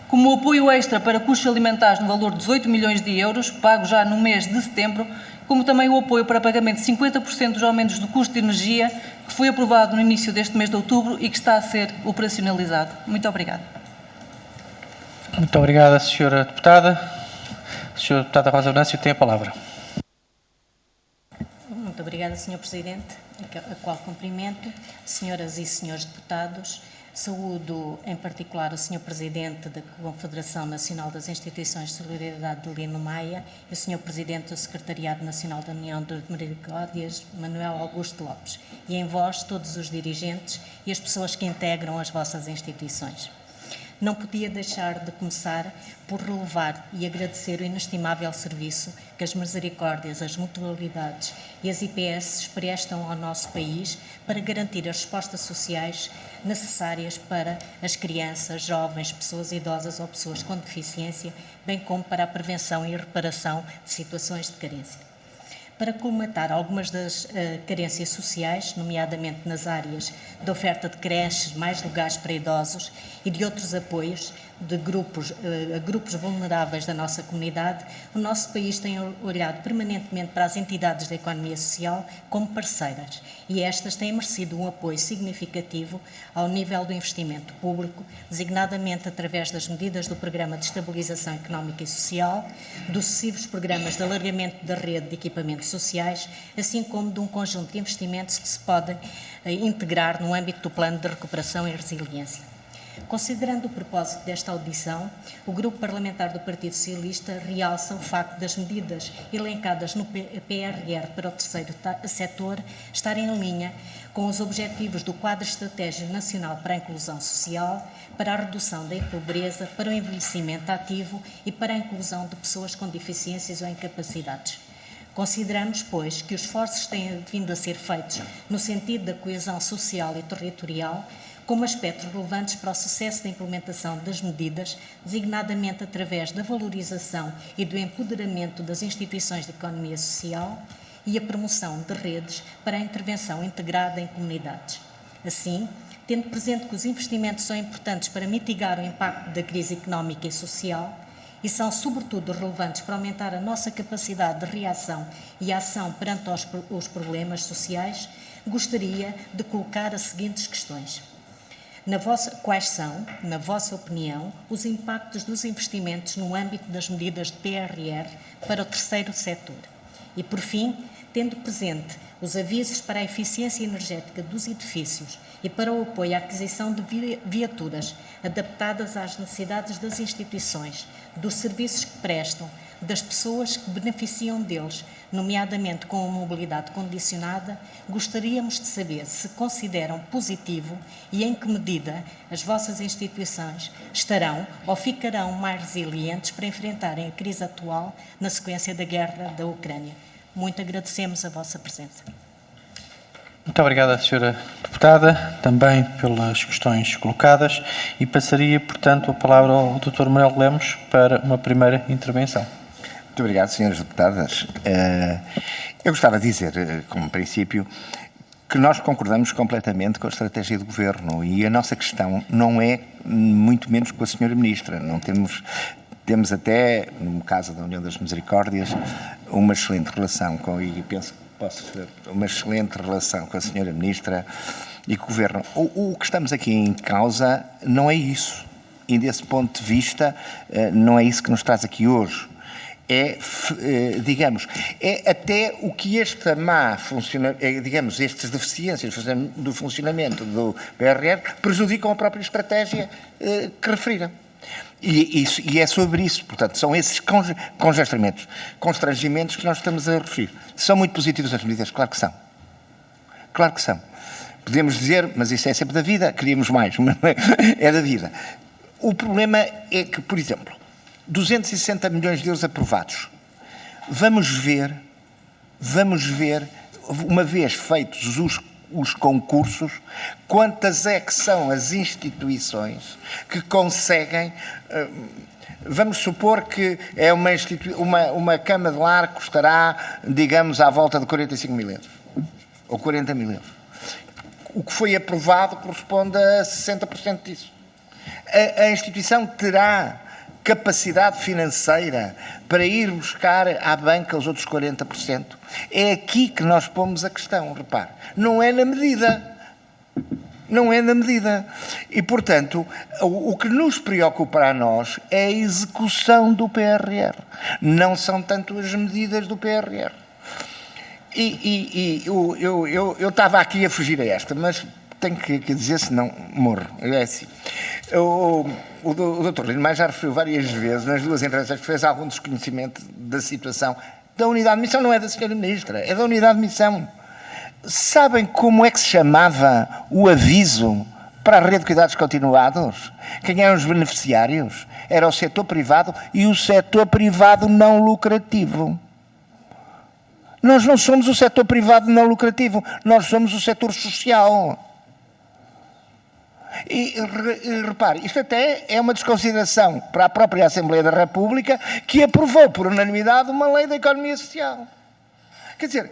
como o apoio extra para custos alimentares no valor de 18 milhões de euros, pago já no mês de setembro, como também o apoio para pagamento de 50% dos aumentos do custo de energia, que foi aprovado no início deste mês de outubro e que está a ser operacionalizado. Muito obrigada. Muito obrigada, Sra. Deputada. A Sra. Deputada Rosa Venâncio tem a palavra. Muito obrigada, Sr. Presidente, a qual cumprimento. Senhoras e senhores deputados, saúdo em particular o Sr. Presidente da Confederação Nacional das Instituições de Solidariedade de Lino Maia e o Sr. Presidente do Secretariado Nacional da União de Misericórdias, Manuel Augusto Lopes, e em vós, todos os dirigentes e as pessoas que integram as vossas instituições. Não podia deixar de começar por relevar e agradecer o inestimável serviço que as Misericórdias, as mutualidades e as IPS prestam ao nosso país para garantir as respostas sociais necessárias para as crianças, jovens, pessoas idosas ou pessoas com deficiência, bem como para a prevenção e reparação de situações de carência. Para colmatar algumas das carências sociais, nomeadamente nas áreas de oferta de creches, mais lugares para idosos e de outros apoios de grupos vulneráveis da nossa comunidade, o nosso país tem olhado permanentemente para as entidades da economia social como parceiras e estas têm merecido um apoio significativo ao nível do investimento público, designadamente através das medidas do Programa de Estabilização Económica e Social, dos sucessivos programas de alargamento da rede de equipamentos sociais, assim como de um conjunto de investimentos que se podem integrar no âmbito do Plano de Recuperação e Resiliência. Considerando o propósito desta audição, o Grupo Parlamentar do Partido Socialista realça o facto das medidas elencadas no PRR para o terceiro setor estarem em linha com os objetivos do Quadro Estratégico Nacional para a Inclusão Social, para a redução da pobreza, para o envelhecimento ativo e para a inclusão de pessoas com deficiências ou incapacidades. Consideramos, pois, que os esforços têm vindo a ser feitos no sentido da coesão social e territorial como aspectos relevantes para o sucesso da implementação das medidas, designadamente através da valorização e do empoderamento das instituições de economia social e a promoção de redes para a intervenção integrada em comunidades. Assim, tendo presente que os investimentos são importantes para mitigar o impacto da crise económica e social e são, sobretudo, relevantes para aumentar a nossa capacidade de reação e ação perante os problemas sociais, gostaria de colocar as seguintes questões. Quais são, na vossa opinião, os impactos dos investimentos no âmbito das medidas de PRR para o terceiro setor? E, por fim, tendo presente os avisos para a eficiência energética dos edifícios e para o apoio à aquisição de viaturas adaptadas às necessidades das instituições, dos serviços que prestam, das pessoas que beneficiam deles, nomeadamente com a mobilidade condicionada, gostaríamos de saber se consideram positivo e em que medida as vossas instituições estarão ou ficarão mais resilientes para enfrentarem a crise atual na sequência da guerra da Ucrânia. Muito agradecemos a vossa presença. Muito obrigada, Sra. Deputada, também pelas questões colocadas, e passaria, portanto, a palavra ao Dr. Manuel Lemos para uma primeira intervenção. Muito obrigado, senhoras deputadas. Eu gostava de dizer, como princípio, que nós concordamos completamente com a estratégia do Governo e a nossa questão não é muito menos com a senhora Ministra. Não temos até, no caso da União das Misericórdias, uma excelente relação com, e penso que posso ter uma excelente relação com a senhora Ministra e com o Governo. O que estamos aqui em causa não é isso. E desse ponto de vista, não é isso que nos traz aqui hoje. Digamos, é até o que esta digamos, estas deficiências do funcionamento do PRR prejudicam a própria estratégia que referiram. E é sobre isso, portanto, são esses constrangimentos que nós estamos a referir. São muito positivas as medidas? Claro que são. Claro que são. Podemos dizer, mas isso é sempre da vida, queríamos mais, mas é da vida. O problema é que, por exemplo, 260 milhões de euros aprovados. Vamos ver, uma vez feitos os concursos, quantas é que são as instituições que conseguem. Vamos supor que é uma cama de lar que custará, digamos, à volta de 45 mil euros. Ou 40 mil euros. O que foi aprovado corresponde a 60% disso. A instituição terá capacidade financeira para ir buscar à banca os outros 40%. É aqui que nós pomos a questão, repare. Não é na medida. Não é na medida. E, portanto, o que nos preocupa a nós é a execução do PRR. Não são tanto as medidas do PRR. Eu estava aqui a fugir a esta, mas tenho que dizer, senão morro. É assim. O Dr. Lino Maia já referiu várias vezes, nas duas intervenções, que fez algum desconhecimento da situação da unidade de missão. Não é da senhora Ministra, é da unidade de missão. Sabem como é que se chamava o aviso para a rede de cuidados continuados? Quem eram os beneficiários? Era o setor privado e o setor privado não lucrativo. Nós não somos o setor privado não lucrativo, nós somos o setor social. E repare, isto até é uma desconsideração para a própria Assembleia da República, que aprovou por unanimidade uma lei da economia social. Quer dizer,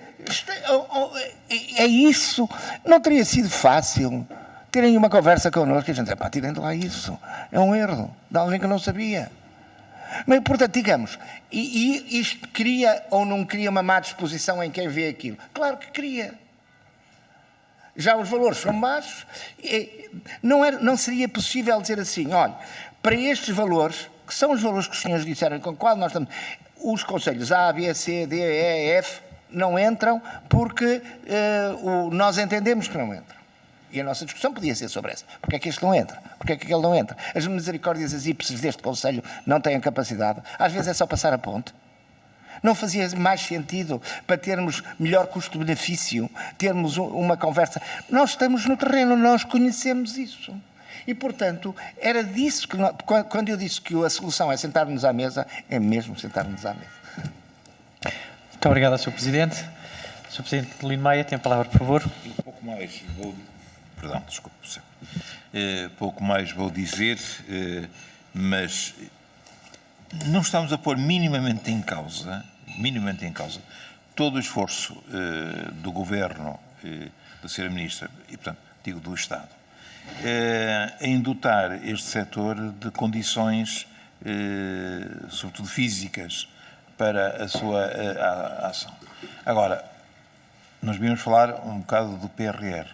é isso. Não teria sido fácil terem uma conversa connosco e a gente dizer, tirem de lá isso. É um erro de alguém que não sabia. Mas, portanto, digamos, e isto cria ou não cria uma má disposição em quem vê aquilo? Claro que cria. Já os valores são baixos, não seria possível dizer assim, olha, para estes valores, que são os valores que os senhores disseram, com qual nós estamos, os conselhos A, B, C, D, E, F, não entram porque nós entendemos que não entram. E a nossa discussão podia ser sobre essa. Porque é que este não entra? Porque é que aquele não entra? As misericórdias, as ípices deste Conselho não têm capacidade. Às vezes é só passar a ponte. Não fazia mais sentido para termos melhor custo-benefício, termos uma conversa. Nós estamos no terreno, nós conhecemos isso. E, portanto, era disso que quando eu disse que a solução é sentar-nos à mesa, é mesmo sentar-nos à mesa. Muito obrigado, Sr. Presidente. Sr. Presidente Lino Maia, tem a palavra, por favor. Pouco mais vou dizer, mas não estamos a pôr minimamente em causa todo o esforço do Governo, da Sra. Ministra, e, portanto, digo do Estado, em dotar este setor de condições, sobretudo físicas, para a sua ação. Agora, nós viemos falar um bocado do PRR.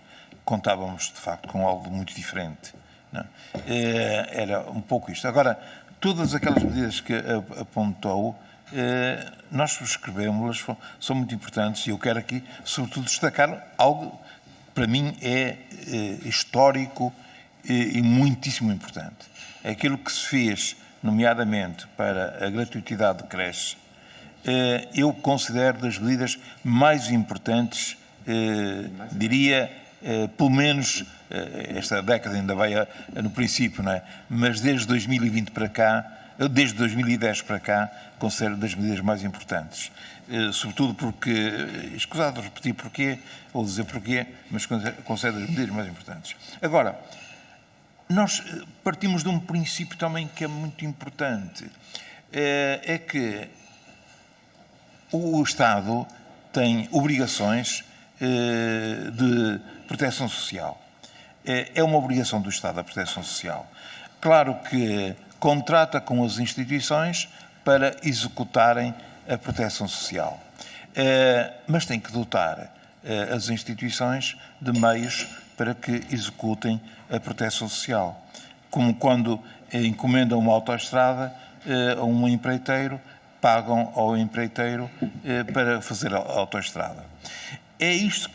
Contávamos, de facto, com algo muito diferente. Não? Era um pouco isto. Agora, todas aquelas medidas que apontou, nós subscrevemos-las, são muito importantes e eu quero aqui, sobretudo, destacar algo que, para mim, é histórico e muitíssimo importante. É aquilo que se fez, nomeadamente, para a gratuitidade de creche. Eu considero das medidas mais importantes, diria, pelo menos, esta década ainda vai no princípio, não é? Mas desde 2020 para cá, eu desde 2010 para cá considero das medidas mais importantes. Sobretudo porque, escusado de repetir porquê, ou dizer porquê, mas considero as medidas mais importantes. Agora, nós partimos de um princípio também que é muito importante, é que o Estado tem obrigações de proteção social. É uma obrigação do Estado a proteção social. Claro que contrata com as instituições para executarem a proteção social, mas tem que dotar as instituições de meios para que executem a proteção social. Como quando encomendam uma autoestrada a um empreiteiro, pagam ao empreiteiro para fazer a autoestrada. É isto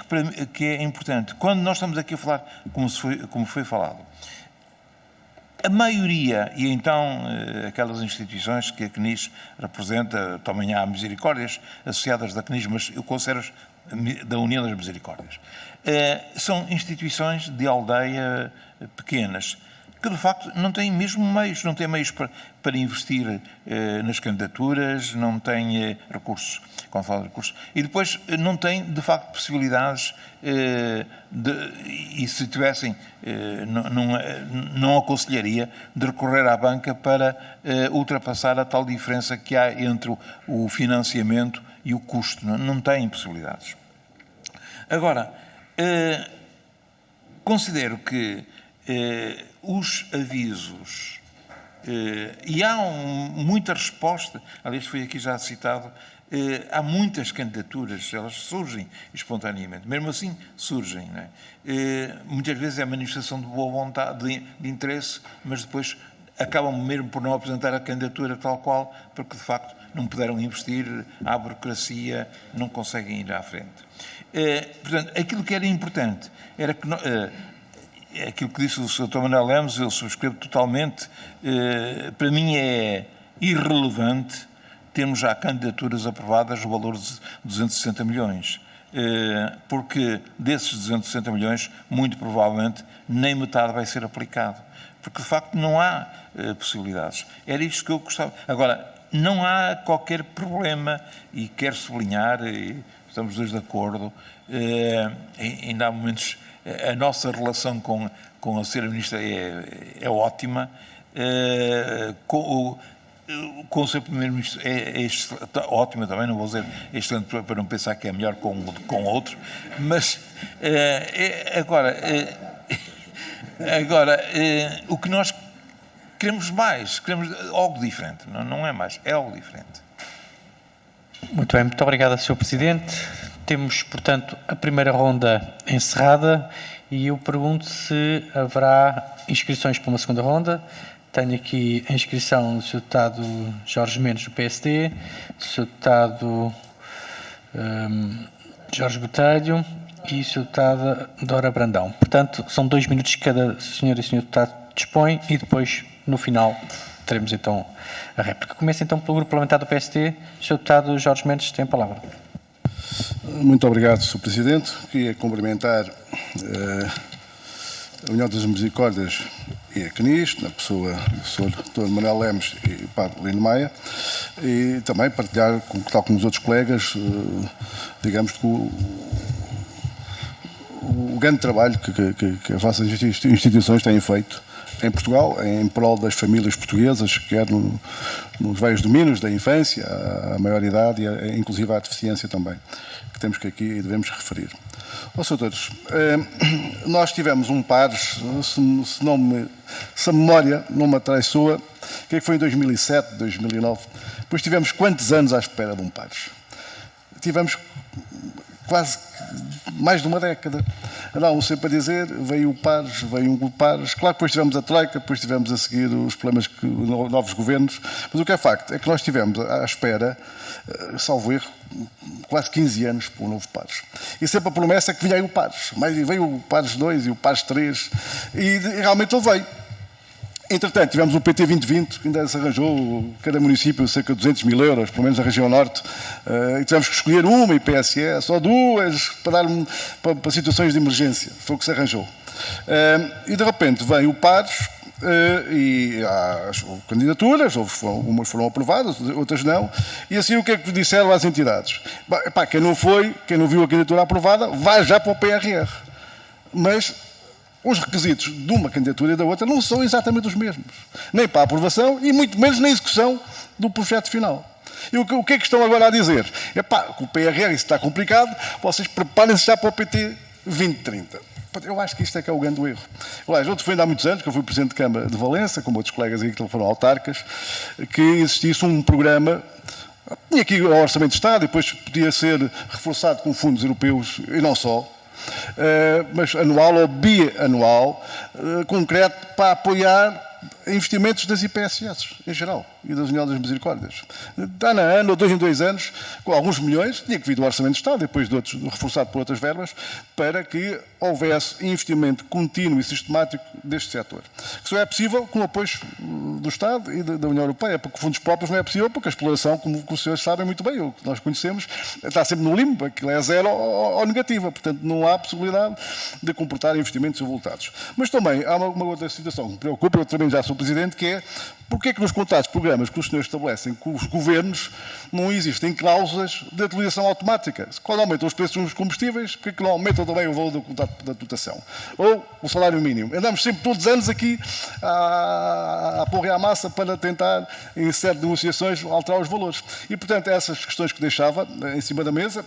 que é importante. Quando nós estamos aqui a falar, como foi falado, a maioria, e então aquelas instituições que a CNIS representa, também há misericórdias associadas da CNIS, mas eu considero da União das Misericórdias, são instituições de aldeia pequenas, que de facto não têm mesmo meios, não têm meios para investir nas candidaturas, não têm recursos, quando falo de recursos, e depois não têm de facto possibilidades e se tivessem, não aconselharia de recorrer à banca para ultrapassar a tal diferença que há entre o financiamento e o custo, não têm possibilidades. Agora, considero que os avisos, e há muita resposta, aliás foi aqui já citado, há muitas candidaturas, elas surgem espontaneamente, mesmo assim surgem, não é? Muitas vezes é manifestação de boa vontade, de interesse, mas depois acabam mesmo por não apresentar a candidatura tal qual, porque de facto não puderam investir, há burocracia, não conseguem ir à frente. Portanto, aquilo que era importante era que aquilo que disse o Sr. Dr. Manuel Lemos, eu subscrevo totalmente. Para mim é irrelevante termos já candidaturas aprovadas no valor de 260 milhões, porque desses 260 milhões, muito provavelmente, nem metade vai ser aplicado, porque de facto não há possibilidades. Era isto que eu gostava. Agora, não há qualquer problema, e quero sublinhar, e estamos dois de acordo, ainda há momentos. A nossa relação com a Sra. Ministra é ótima, com o Sr. Primeiro-Ministro é ótima também, não vou dizer excelente para não pensar que é melhor com outro, mas agora o que nós queremos mais, queremos algo diferente, não é mais, é algo diferente. Muito bem, muito obrigado, Sr. Presidente. Temos, portanto, a primeira ronda encerrada e eu pergunto se haverá inscrições para uma segunda ronda. Tenho aqui a inscrição do Sr. Deputado Jorge Mendes, do PSD, do Sr. Deputado Jorge Botelho e o Sr. Deputado Dora Brandão. Portanto, são 2 minutos que cada senhora e senhor deputado dispõe e depois, no final, teremos então a réplica. Começa então pelo Grupo Parlamentar do PSD. O Sr. Deputado Jorge Mendes tem a palavra. Muito obrigado, Sr. Presidente. Queria cumprimentar a União das Misericórdias e a CNIS, na pessoa do Sr. Dr. Manuel Lemos e o Padre Lino Maia, e também partilhar, tal como os outros colegas, digamos que o grande trabalho que as vossas instituições têm feito em Portugal, em prol das famílias portuguesas, quer nos vários domínios da infância, à maioridade e inclusive à deficiência também, que temos que aqui devemos referir. Ó, senhores, nós tivemos um pares, se a memória não me atraiçoa, que foi em 2007, 2009, depois tivemos quantos anos à espera de um pares? Tivemos quase mais de uma década. Não sei para dizer, veio o pares, veio um pares. Claro que depois tivemos a Troika, depois tivemos a seguir os problemas que novos governos, mas o que é facto é que nós tivemos à espera, salvo erro, quase 15 anos para o novo pares. E sempre a promessa é que vinha aí o pares. Mas veio o pares 2 e o pares 3 e realmente ele veio. Entretanto, tivemos o PT 2020, que ainda se arranjou, cada município, cerca de 200 mil euros, pelo menos a região norte, e tivemos que escolher uma IPSS, ou duas, para situações de emergência. Foi o que se arranjou. E de repente vem o pares, e há as candidaturas, algumas foram aprovadas, outras não, e assim o que é que disseram às entidades? Quem não foi, quem não viu a candidatura aprovada, vai já para o PRR. Mas os requisitos de uma candidatura e da outra não são exatamente os mesmos. Nem para a aprovação e muito menos na execução do projeto final. E o que é que estão agora a dizer? Com o PRR isso está complicado, vocês preparem-se já para o PT 2030. Eu acho que isto é que é o grande erro. Aliás, eu defendo há muitos anos, que eu fui Presidente de Câmara de Valença, como outros colegas aí que foram autarcas, que existisse um programa, tinha aqui o Orçamento de Estado, depois podia ser reforçado com fundos europeus e não só, mas anual ou bianual, concreto, para apoiar investimentos das IPSS, em geral, e das União das Misericórdias. Ano a ano, ou 2 em 2 anos, com alguns milhões, tinha que vir do Orçamento de Estado, depois de outros, reforçado por outras verbas, para que houvesse investimento contínuo e sistemático deste setor. Que só é possível com o apoio do Estado e da União Europeia, porque fundos próprios não é possível, porque a exploração, como os senhores sabem muito bem, o que nós conhecemos, está sempre no limbo, aquilo é zero ou negativa, portanto não há possibilidade de comportar investimentos avultados. Mas também há uma outra situação que me preocupa, eu também já sou Presidente, que é porque é que nos contratos de programas que os senhores estabelecem com os governos não existem cláusulas de atualização automática? Quando aumentam os preços dos combustíveis, porque é que não aumentam também o valor do contrato da dotação? Ou o salário mínimo? Andamos sempre todos os anos aqui a pôr à massa para tentar, em certas negociações, alterar os valores. E, portanto, essas questões que deixava em cima da mesa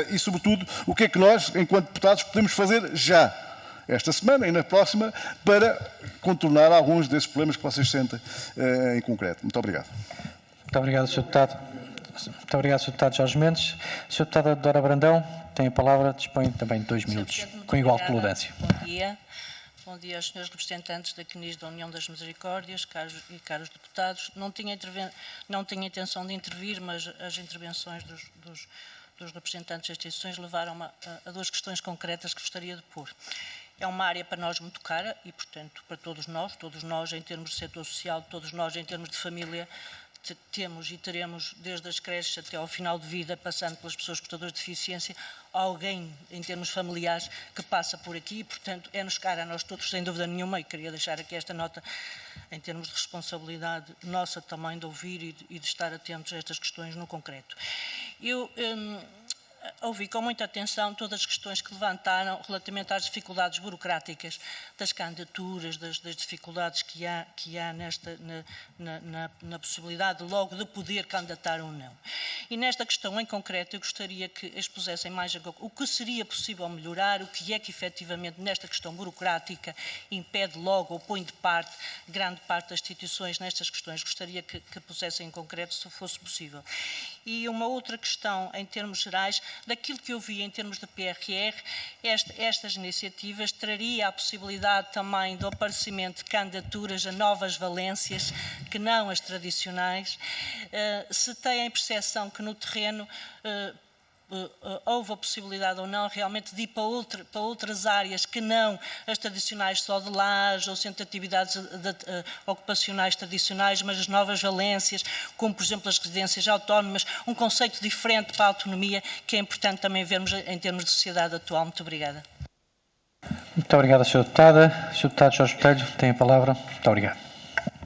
e, sobretudo, o que é que nós, enquanto deputados, podemos fazer já, esta semana e na próxima, para contornar alguns desses problemas que vocês sentem em concreto. Muito obrigado. Muito obrigado, Sr. Deputado. Muito obrigado, Sr. Deputado Jorge Mendes. Sr. Deputada Dora Brandão, tem a palavra, dispõe também de 2 minutos, com igual tolerância. Bom dia. Bom dia aos senhores representantes da CNIS da União das Misericórdias, caros deputados. Não tinha intenção de intervir, mas as intervenções dos representantes das instituições levaram-me a 2 questões concretas que gostaria de pôr. É uma área para nós muito cara e, portanto, para todos nós em termos de setor social, todos nós em termos de família, temos e teremos, desde as creches até ao final de vida, passando pelas pessoas portadoras de deficiência, alguém, em termos familiares, que passa por aqui e, portanto, é-nos cara a nós todos, sem dúvida nenhuma, e queria deixar aqui esta nota, em termos de responsabilidade nossa também, de ouvir e de estar atentos a estas questões no concreto. Eu ouvi com muita atenção todas as questões que levantaram relativamente às dificuldades burocráticas das candidaturas, das dificuldades que há na possibilidade logo de poder candidatar ou não. E nesta questão em concreto eu gostaria que expusessem mais o que seria possível melhorar, o que é que efetivamente nesta questão burocrática impede logo ou põe de parte grande parte das instituições nestas questões. Gostaria que pusessem em concreto se fosse possível. E uma outra questão em termos gerais, daquilo que eu vi em termos de PRR, estas iniciativas traria a possibilidade também do aparecimento de candidaturas a novas valências, que não as tradicionais. Se têm a percepção que no terreno houve a possibilidade ou não realmente de ir para outras áreas que não as tradicionais só de lajes ou centro de atividades ocupacionais tradicionais, mas as novas valências, como por exemplo as residências autónomas, um conceito diferente para a autonomia que é importante também vermos em termos de sociedade atual. Muito obrigada. Muito obrigado, Sra. Deputada. Sr. Deputado Jorge Botelho, tem a palavra. Muito obrigado.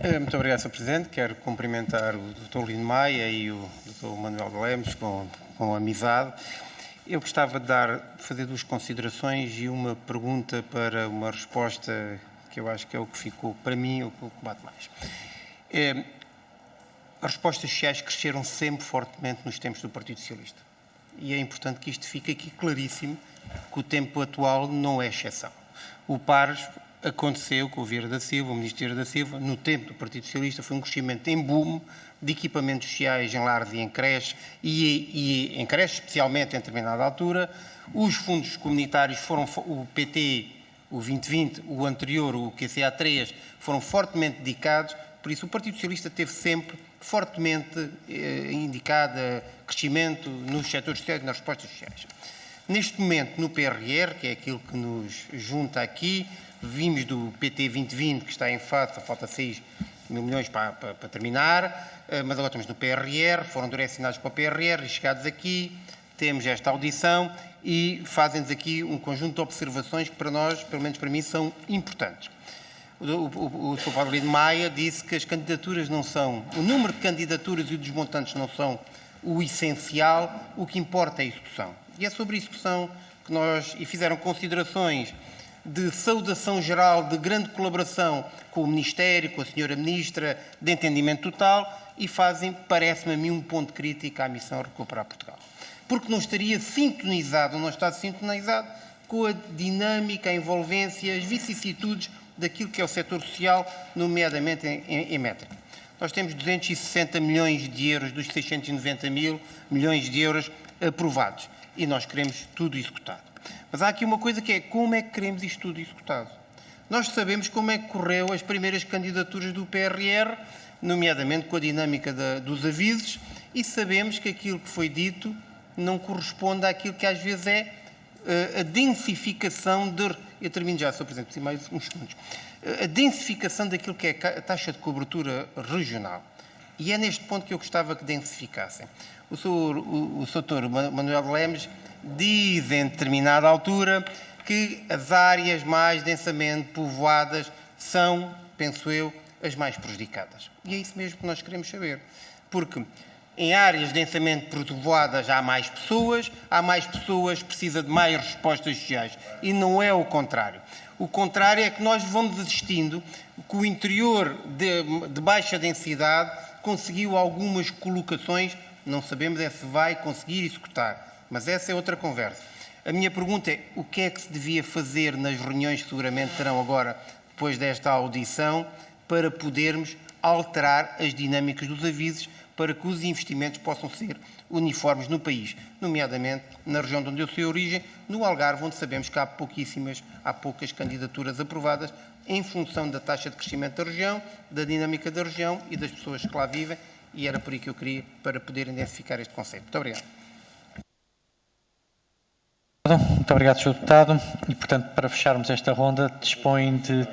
Muito obrigado, Sr. Presidente. Quero cumprimentar o Dr. Lino Maia e o Dr. Manuel de Lemos com amizade. Eu gostava de fazer 2 considerações e uma pergunta para uma resposta que eu acho que é o que ficou, para mim, o que bate mais. As respostas sociais cresceram sempre fortemente nos tempos do Partido Socialista. E é importante que isto fique aqui claríssimo, que o tempo atual não é exceção. O PARES aconteceu com o Vieira da Silva, o Ministério da Silva, no tempo do Partido Socialista, foi um crescimento em boom de equipamentos sociais em lares e em creches, e em creches, especialmente em determinada altura. Os fundos comunitários foram, o PT, o 2020, o anterior, o QCA3, foram fortemente dedicados, por isso o Partido Socialista teve sempre fortemente indicado crescimento nos setores sociais e nas respostas sociais. Neste momento, no PRR, que é aquilo que nos junta aqui, vimos do PT 2020, que está em falta 6 mil milhões para terminar, mas agora estamos no PRR, foram direcionados para o PRR e chegados aqui, temos esta audição e fazem-nos aqui um conjunto de observações que para nós, pelo menos para mim, são importantes. O Sr. Paulo Lido Maia disse que as candidaturas não são, o número de candidaturas e dos montantes não são o essencial, o que importa é a execução. E é sobre a execução que e fizeram considerações de saudação geral, de grande colaboração com o Ministério, com a Sra. Ministra, de entendimento total, e fazem, parece-me a mim, um ponto crítico à missão Recuperar Portugal. Porque não estaria sintonizado, não está sintonizado com a dinâmica, a envolvência, as vicissitudes daquilo que é o setor social, nomeadamente em métrica. Nós temos 260 milhões de euros dos 690 milhões de euros aprovados e nós queremos tudo executado. Mas há aqui uma coisa que é como é que queremos isto tudo executado. Nós sabemos como é que correu as primeiras candidaturas do PRR, nomeadamente com a dinâmica dos avisos, e sabemos que aquilo que foi dito não corresponde àquilo que às vezes é a densificação eu termino já, Sr. Presidente, preciso mais uns segundos. A densificação daquilo que é a taxa de cobertura regional. E é neste ponto que eu gostava que densificassem. O Sr. Manuel Lemes diz, em determinada altura, que as áreas mais densamente povoadas são, penso eu, as mais prejudicadas. E é isso mesmo que nós queremos saber. Porque em áreas densamente povoadas há mais pessoas precisa de mais respostas sociais. E não é o contrário. O contrário é que nós vamos assistindo que o interior de baixa densidade conseguiu algumas colocações, não sabemos se vai conseguir executar, mas essa é outra conversa. A minha pergunta é, o que é que se devia fazer nas reuniões que seguramente terão agora, depois desta audição, para podermos alterar as dinâmicas dos avisos, para que os investimentos possam ser uniformes no país, nomeadamente na região de onde eu sou de origem, no Algarve, onde sabemos que há poucas candidaturas aprovadas, em função da taxa de crescimento da região, da dinâmica da região e das pessoas que lá vivem, e era por aí que eu queria, para poder identificar este conceito. Muito obrigado. Muito obrigado, Sr. Deputado. E, portanto, para fecharmos esta ronda, dispõe de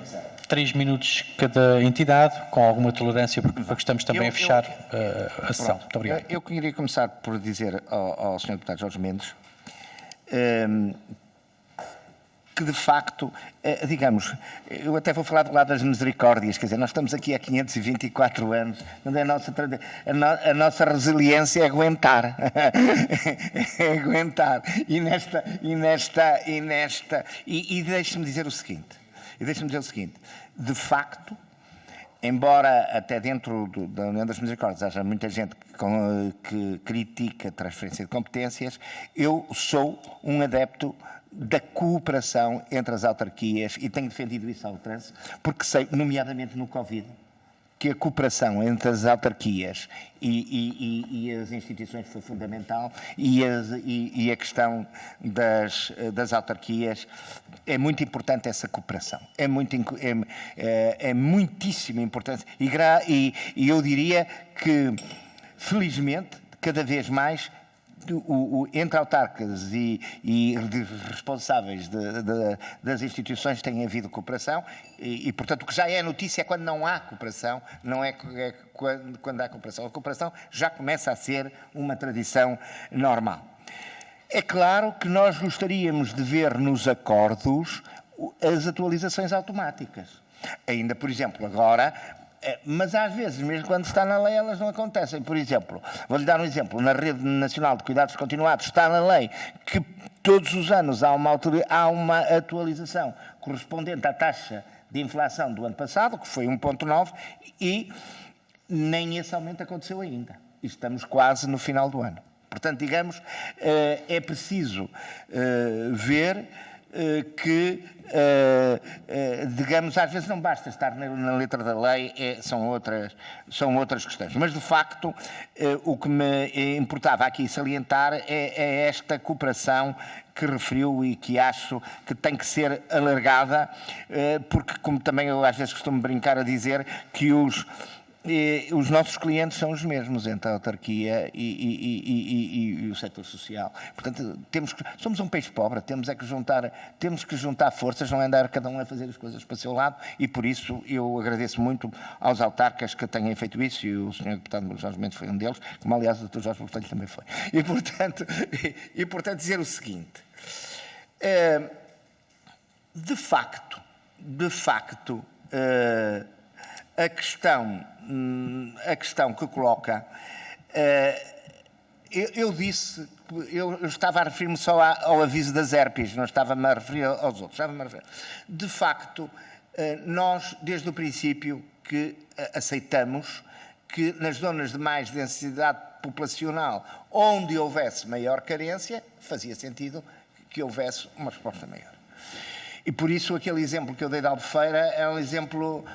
3 minutos cada entidade, com alguma tolerância, porque estamos também a fechar a sessão. Muito obrigado. Eu queria começar por dizer ao Sr. Deputado Jorge Mendes que, de facto, digamos, eu até vou falar do lado das misericórdias, quer dizer, nós estamos aqui há 524 anos, mas a nossa resiliência é aguentar. É aguentar. E deixe-me dizer o seguinte, de facto, embora até dentro da União das Misericórdias haja muita gente que critica a transferência de competências, eu sou um adepto da cooperação entre as autarquias e tenho defendido isso ao trânsito, porque sei, nomeadamente no Covid, que a cooperação entre as autarquias e as instituições foi fundamental e a questão das autarquias é muito importante, essa cooperação. É muitíssimo importante e eu diria que, felizmente, cada vez mais entre autarcas e responsáveis das instituições tem havido cooperação e, portanto, o que já é notícia é quando não há cooperação, não é quando há cooperação. A cooperação já começa a ser uma tradição normal. É claro que nós gostaríamos de ver nos acordos as atualizações automáticas. Ainda, por exemplo, agora... Mas às vezes, mesmo quando está na lei, elas não acontecem. Por exemplo, vou-lhe dar um exemplo. Na Rede Nacional de Cuidados Continuados está na lei que todos os anos há uma atualização correspondente à taxa de inflação do ano passado, que foi 1,9, e nem esse aumento aconteceu ainda. Estamos quase no final do ano. Portanto, digamos, é preciso ver que, digamos, às vezes não basta estar na letra da lei, são outras questões. Mas, de facto, o que me importava aqui salientar é esta cooperação que referiu e que acho que tem que ser alargada, porque, como também eu às vezes costumo brincar a dizer, que os nossos clientes são os mesmos entre a autarquia e o setor social. Portanto, somos um país pobre, temos que juntar forças, não é andar cada um a fazer as coisas para o seu lado, e por isso eu agradeço muito aos autarcas que tenham feito isso, e o Sr. Deputado Jorge Mendes foi um deles, como aliás o Dr. Jorge Botelho também foi. E portanto dizer o seguinte, de facto, a questão que coloca, eu disse, eu estava a referir-me só ao aviso das herpes, não estava-me a referir aos outros. De facto, nós, desde o princípio, que aceitamos que nas zonas de mais densidade populacional, onde houvesse maior carência, fazia sentido que houvesse uma resposta maior. E por isso aquele exemplo que eu dei da Albufeira é um exemplo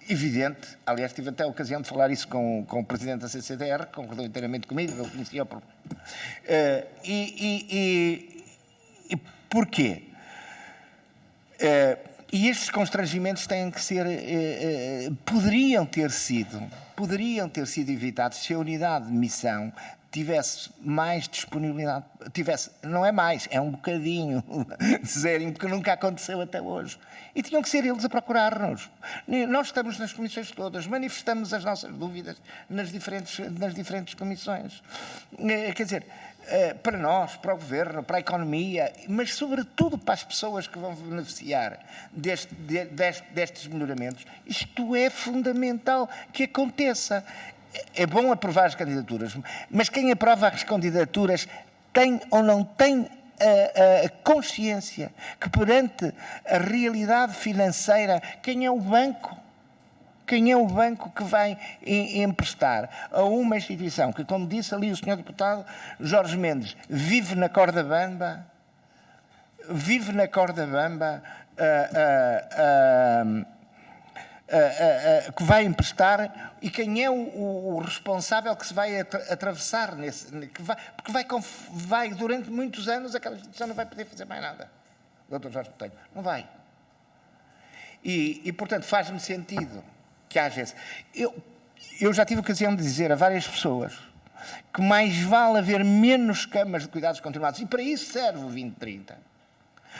evidente. Aliás, tive até a ocasião de falar isso com o presidente da CCDR, concordou inteiramente comigo, ele conhecia o problema. E porquê? E estes constrangimentos têm que ser, poderiam ter sido evitados se a unidade de missão tivesse mais disponibilidade, não é mais, é um bocadinho zerinho, porque nunca aconteceu até hoje. E tinham que ser eles a procurar-nos. Nós estamos nas comissões todas, manifestamos as nossas dúvidas nas diferentes comissões. Quer dizer, para nós, para o Governo, para a economia, mas sobretudo para as pessoas que vão beneficiar destes melhoramentos, isto é fundamental que aconteça. É bom aprovar as candidaturas, mas quem aprova as candidaturas tem ou não tem a consciência que perante a realidade financeira, quem é o banco? Quem é o banco que vai emprestar a uma instituição que, como disse ali o Sr. Deputado Jorge Mendes, vive na corda bamba, que vai emprestar, e quem é o responsável que se vai atravessar porque vai durante muitos anos aquela instituição não vai poder fazer mais nada. Dr. Jorge Botelho, não vai. E portanto, faz-me sentido que haja esse. Eu já tive a ocasião de dizer a várias pessoas que mais vale haver menos camas de cuidados continuados, e para isso serve o 2030.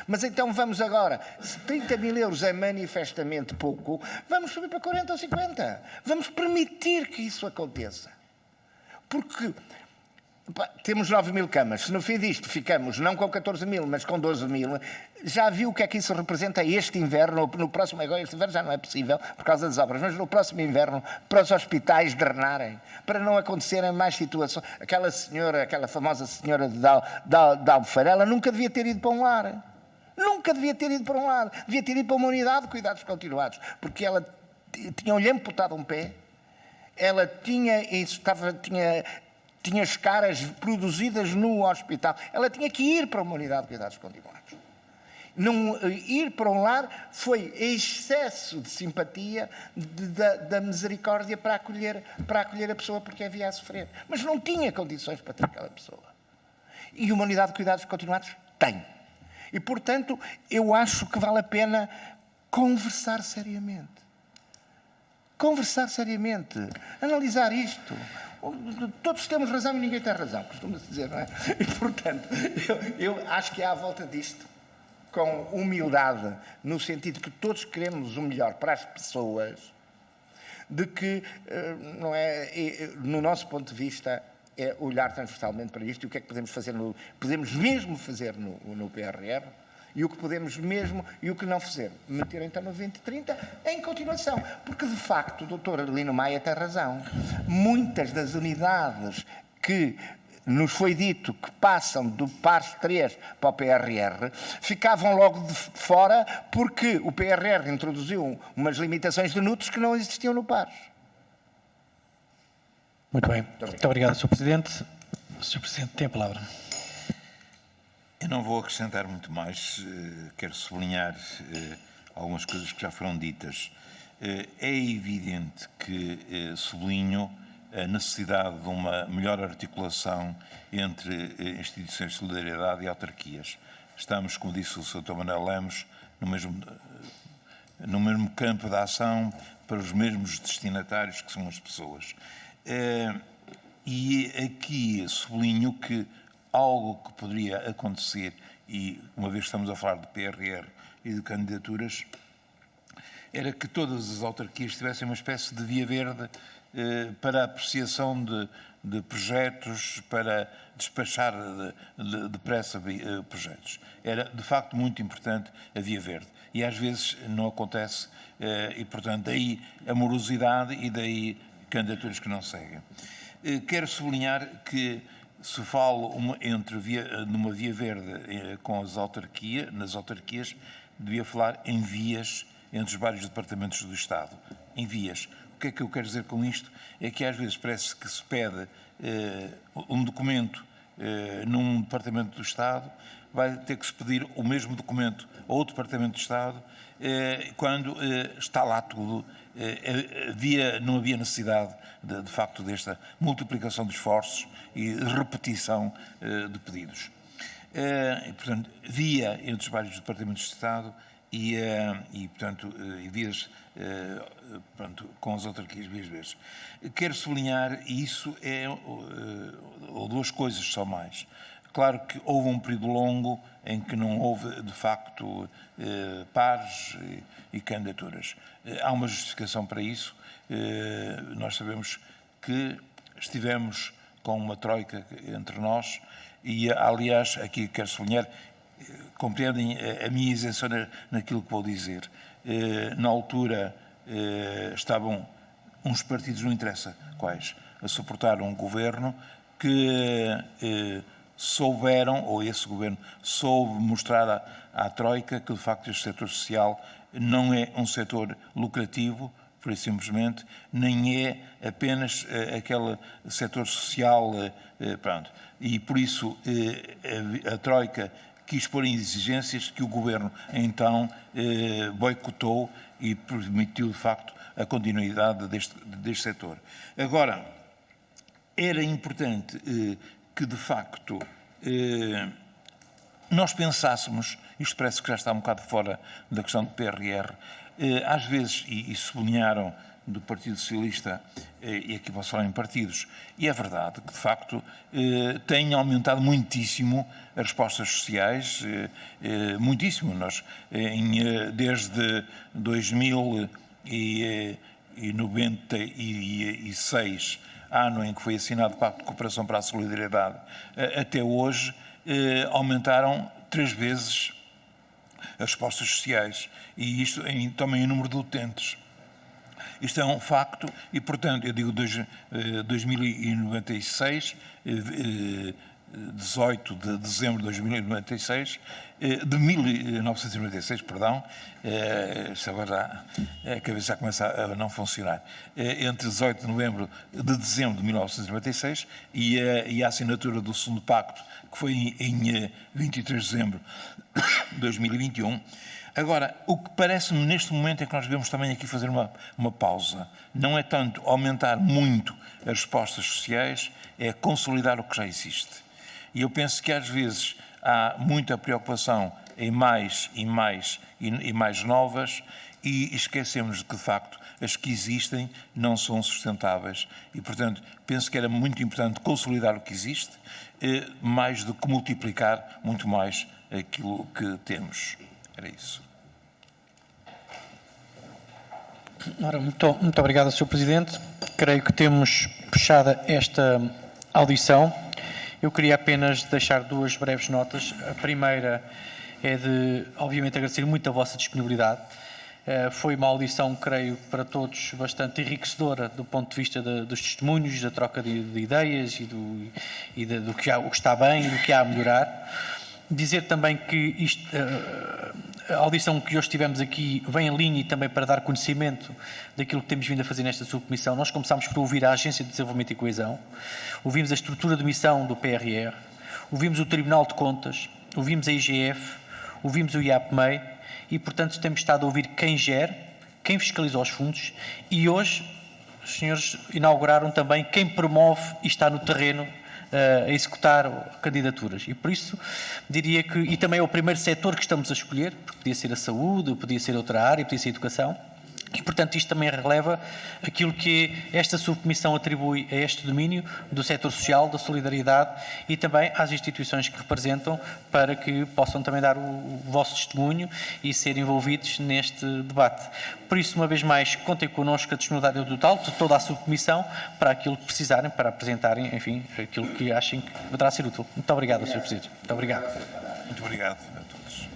Mas então vamos agora, se 30 mil euros é manifestamente pouco, vamos subir para 40 ou 50. Vamos permitir que isso aconteça. Porque temos 9 mil camas. Se no fim disto ficamos não com 14 mil, mas com 12 mil, já viu o que é que isso representa este inverno, ou no próximo, agora este inverno já não é possível por causa das obras, mas no próximo inverno, para os hospitais drenarem, para não acontecerem mais situações. Aquela famosa senhora de Albufeira, ela nunca devia ter ido para um lar. Nunca devia ter ido para um lado, devia ter ido para uma unidade de cuidados continuados, porque ela tinha-lhe amputado um pé, ela tinha escaras produzidas no hospital, ela tinha que ir para uma unidade de cuidados continuados. Não ir para um lar foi excesso de simpatia da misericórdia para acolher a pessoa porque havia a sofrer, mas não tinha condições para ter aquela pessoa. E uma unidade de cuidados continuados tem. E, portanto, eu acho que vale a pena conversar seriamente. Analisar isto. Todos temos razão e ninguém tem razão, costuma-se dizer, não é? E, portanto, eu acho que há à volta disto, com humildade, no sentido que todos queremos o melhor para as pessoas, de que, não é, no nosso ponto de vista, é olhar transversalmente para isto e o que é que podemos fazer podemos mesmo fazer no PRR e o que podemos mesmo e o que não fazer. Meter então no 2030 em continuação. Porque, de facto, o Dr. Lino Maia tem razão. Muitas das unidades que nos foi dito que passam do PARS 3 para o PRR, ficavam logo de fora porque o PRR introduziu umas limitações de NUTs que não existiam no PARS. Muito bem. Muito obrigado, Sr. Presidente. Sr. Presidente, tem a palavra. Eu não vou acrescentar muito mais. Quero sublinhar algumas coisas que já foram ditas. É evidente que sublinho a necessidade de uma melhor articulação entre instituições de solidariedade e autarquias. Estamos, como disse o Sr. Manuel Lemos, no mesmo campo de ação para os mesmos destinatários que são as pessoas. E aqui sublinho que algo que poderia acontecer, e uma vez que estamos a falar de PRR e de candidaturas, era que todas as autarquias tivessem uma espécie de via verde para a apreciação de projetos, para despachar depressa projetos. era de facto muito importante a Via Verde. E às vezes não acontece, e portanto daí a morosidade e daí candidaturas que não seguem. Quero sublinhar que se fala numa Via Verde com nas autarquias, devia falar em vias entre os vários departamentos do Estado, em vias. O que é que eu quero dizer com isto? É que às vezes parece que se pede um documento num departamento do Estado, vai ter que se pedir o mesmo documento a outro departamento do Estado, quando está lá tudo. Não havia necessidade, de facto, desta multiplicação de esforços e repetição de pedidos. E, portanto, via entre os vários departamentos de Estado e portanto, vias portanto, com as autarquias vias verdes. Quero sublinhar, e isso ou duas coisas só mais. Claro que houve um período longo em que não houve, de facto, pares e candidaturas. Há uma justificação para isso. Nós sabemos que estivemos com uma troika entre nós e, aliás, aqui quero sublinhar, compreendem a minha isenção naquilo que vou dizer. Na altura estavam uns partidos, não interessa quais, a suportar um governo que souberam, ou esse governo soube mostrar à Troika que de facto este setor social não é um setor lucrativo, por isso simplesmente, nem é apenas aquele setor social, pronto. E por isso a Troika quis pôr em exigências que o governo então boicotou e permitiu de facto a continuidade deste setor. Agora, era importante que de facto nós pensássemos, isto parece que já está um bocado fora da questão do PRR, às vezes, e sublinharam do Partido Socialista, e aqui posso falar em partidos, e é verdade que de facto têm aumentado muitíssimo as respostas sociais, muitíssimo. Nós, desde 1996, ano em que foi assinado o Pacto de Cooperação para a Solidariedade, até hoje, aumentaram 3 vezes as respostas sociais, e isto também em número de utentes. Isto é um facto e, portanto, eu digo 2096, 18 de dezembro de 2096, de 1996, perdão, isto agora a cabeça já começa a não funcionar, entre 18 de novembro de dezembro de 1996 e a assinatura do segundo pacto, que foi em 23 de dezembro de 2021. Agora, o que parece-me neste momento é que nós devemos também aqui fazer uma pausa. Não é tanto aumentar muito as respostas sociais, é consolidar o que já existe. E eu penso que às vezes há muita preocupação em mais novas e esquecemos de que, de facto, as que existem não são sustentáveis. E, portanto, penso que era muito importante consolidar o que existe, mais do que multiplicar muito mais aquilo que temos. Era isso. Ora, muito obrigado, Sr. Presidente. Creio que temos fechada esta audição. Eu queria apenas deixar 2 breves notas. A primeira é de, obviamente, agradecer muito a vossa disponibilidade. Foi uma audição, creio, para todos bastante enriquecedora do ponto de vista dos testemunhos, da troca de ideias e do que está bem e do que há a melhorar. Dizer também que a audição que hoje tivemos aqui vem em linha e também para dar conhecimento daquilo que temos vindo a fazer nesta subcomissão. Nós começámos por ouvir a Agência de Desenvolvimento e Coesão, ouvimos a estrutura de missão do PRR, ouvimos o Tribunal de Contas, ouvimos a IGF, ouvimos o IAPMEI e, portanto, temos estado a ouvir quem gera, quem fiscaliza os fundos e hoje os senhores inauguraram também quem promove e está no terreno a executar candidaturas. E por isso diria que, e também é o primeiro setor que estamos a escolher, porque podia ser a saúde, podia ser outra área, podia ser a educação, e portanto isto também releva aquilo que esta subcomissão atribui a este domínio do setor social, da solidariedade e também às instituições que representam para que possam também dar o vosso testemunho e ser envolvidos neste debate. Por isso, uma vez mais, contem connosco a disponibilidade total de toda a subcomissão para aquilo que precisarem, para apresentarem, enfim, aquilo que achem que poderá ser útil. Muito obrigado, Sr. Presidente. Muito obrigado. Muito obrigado a todos.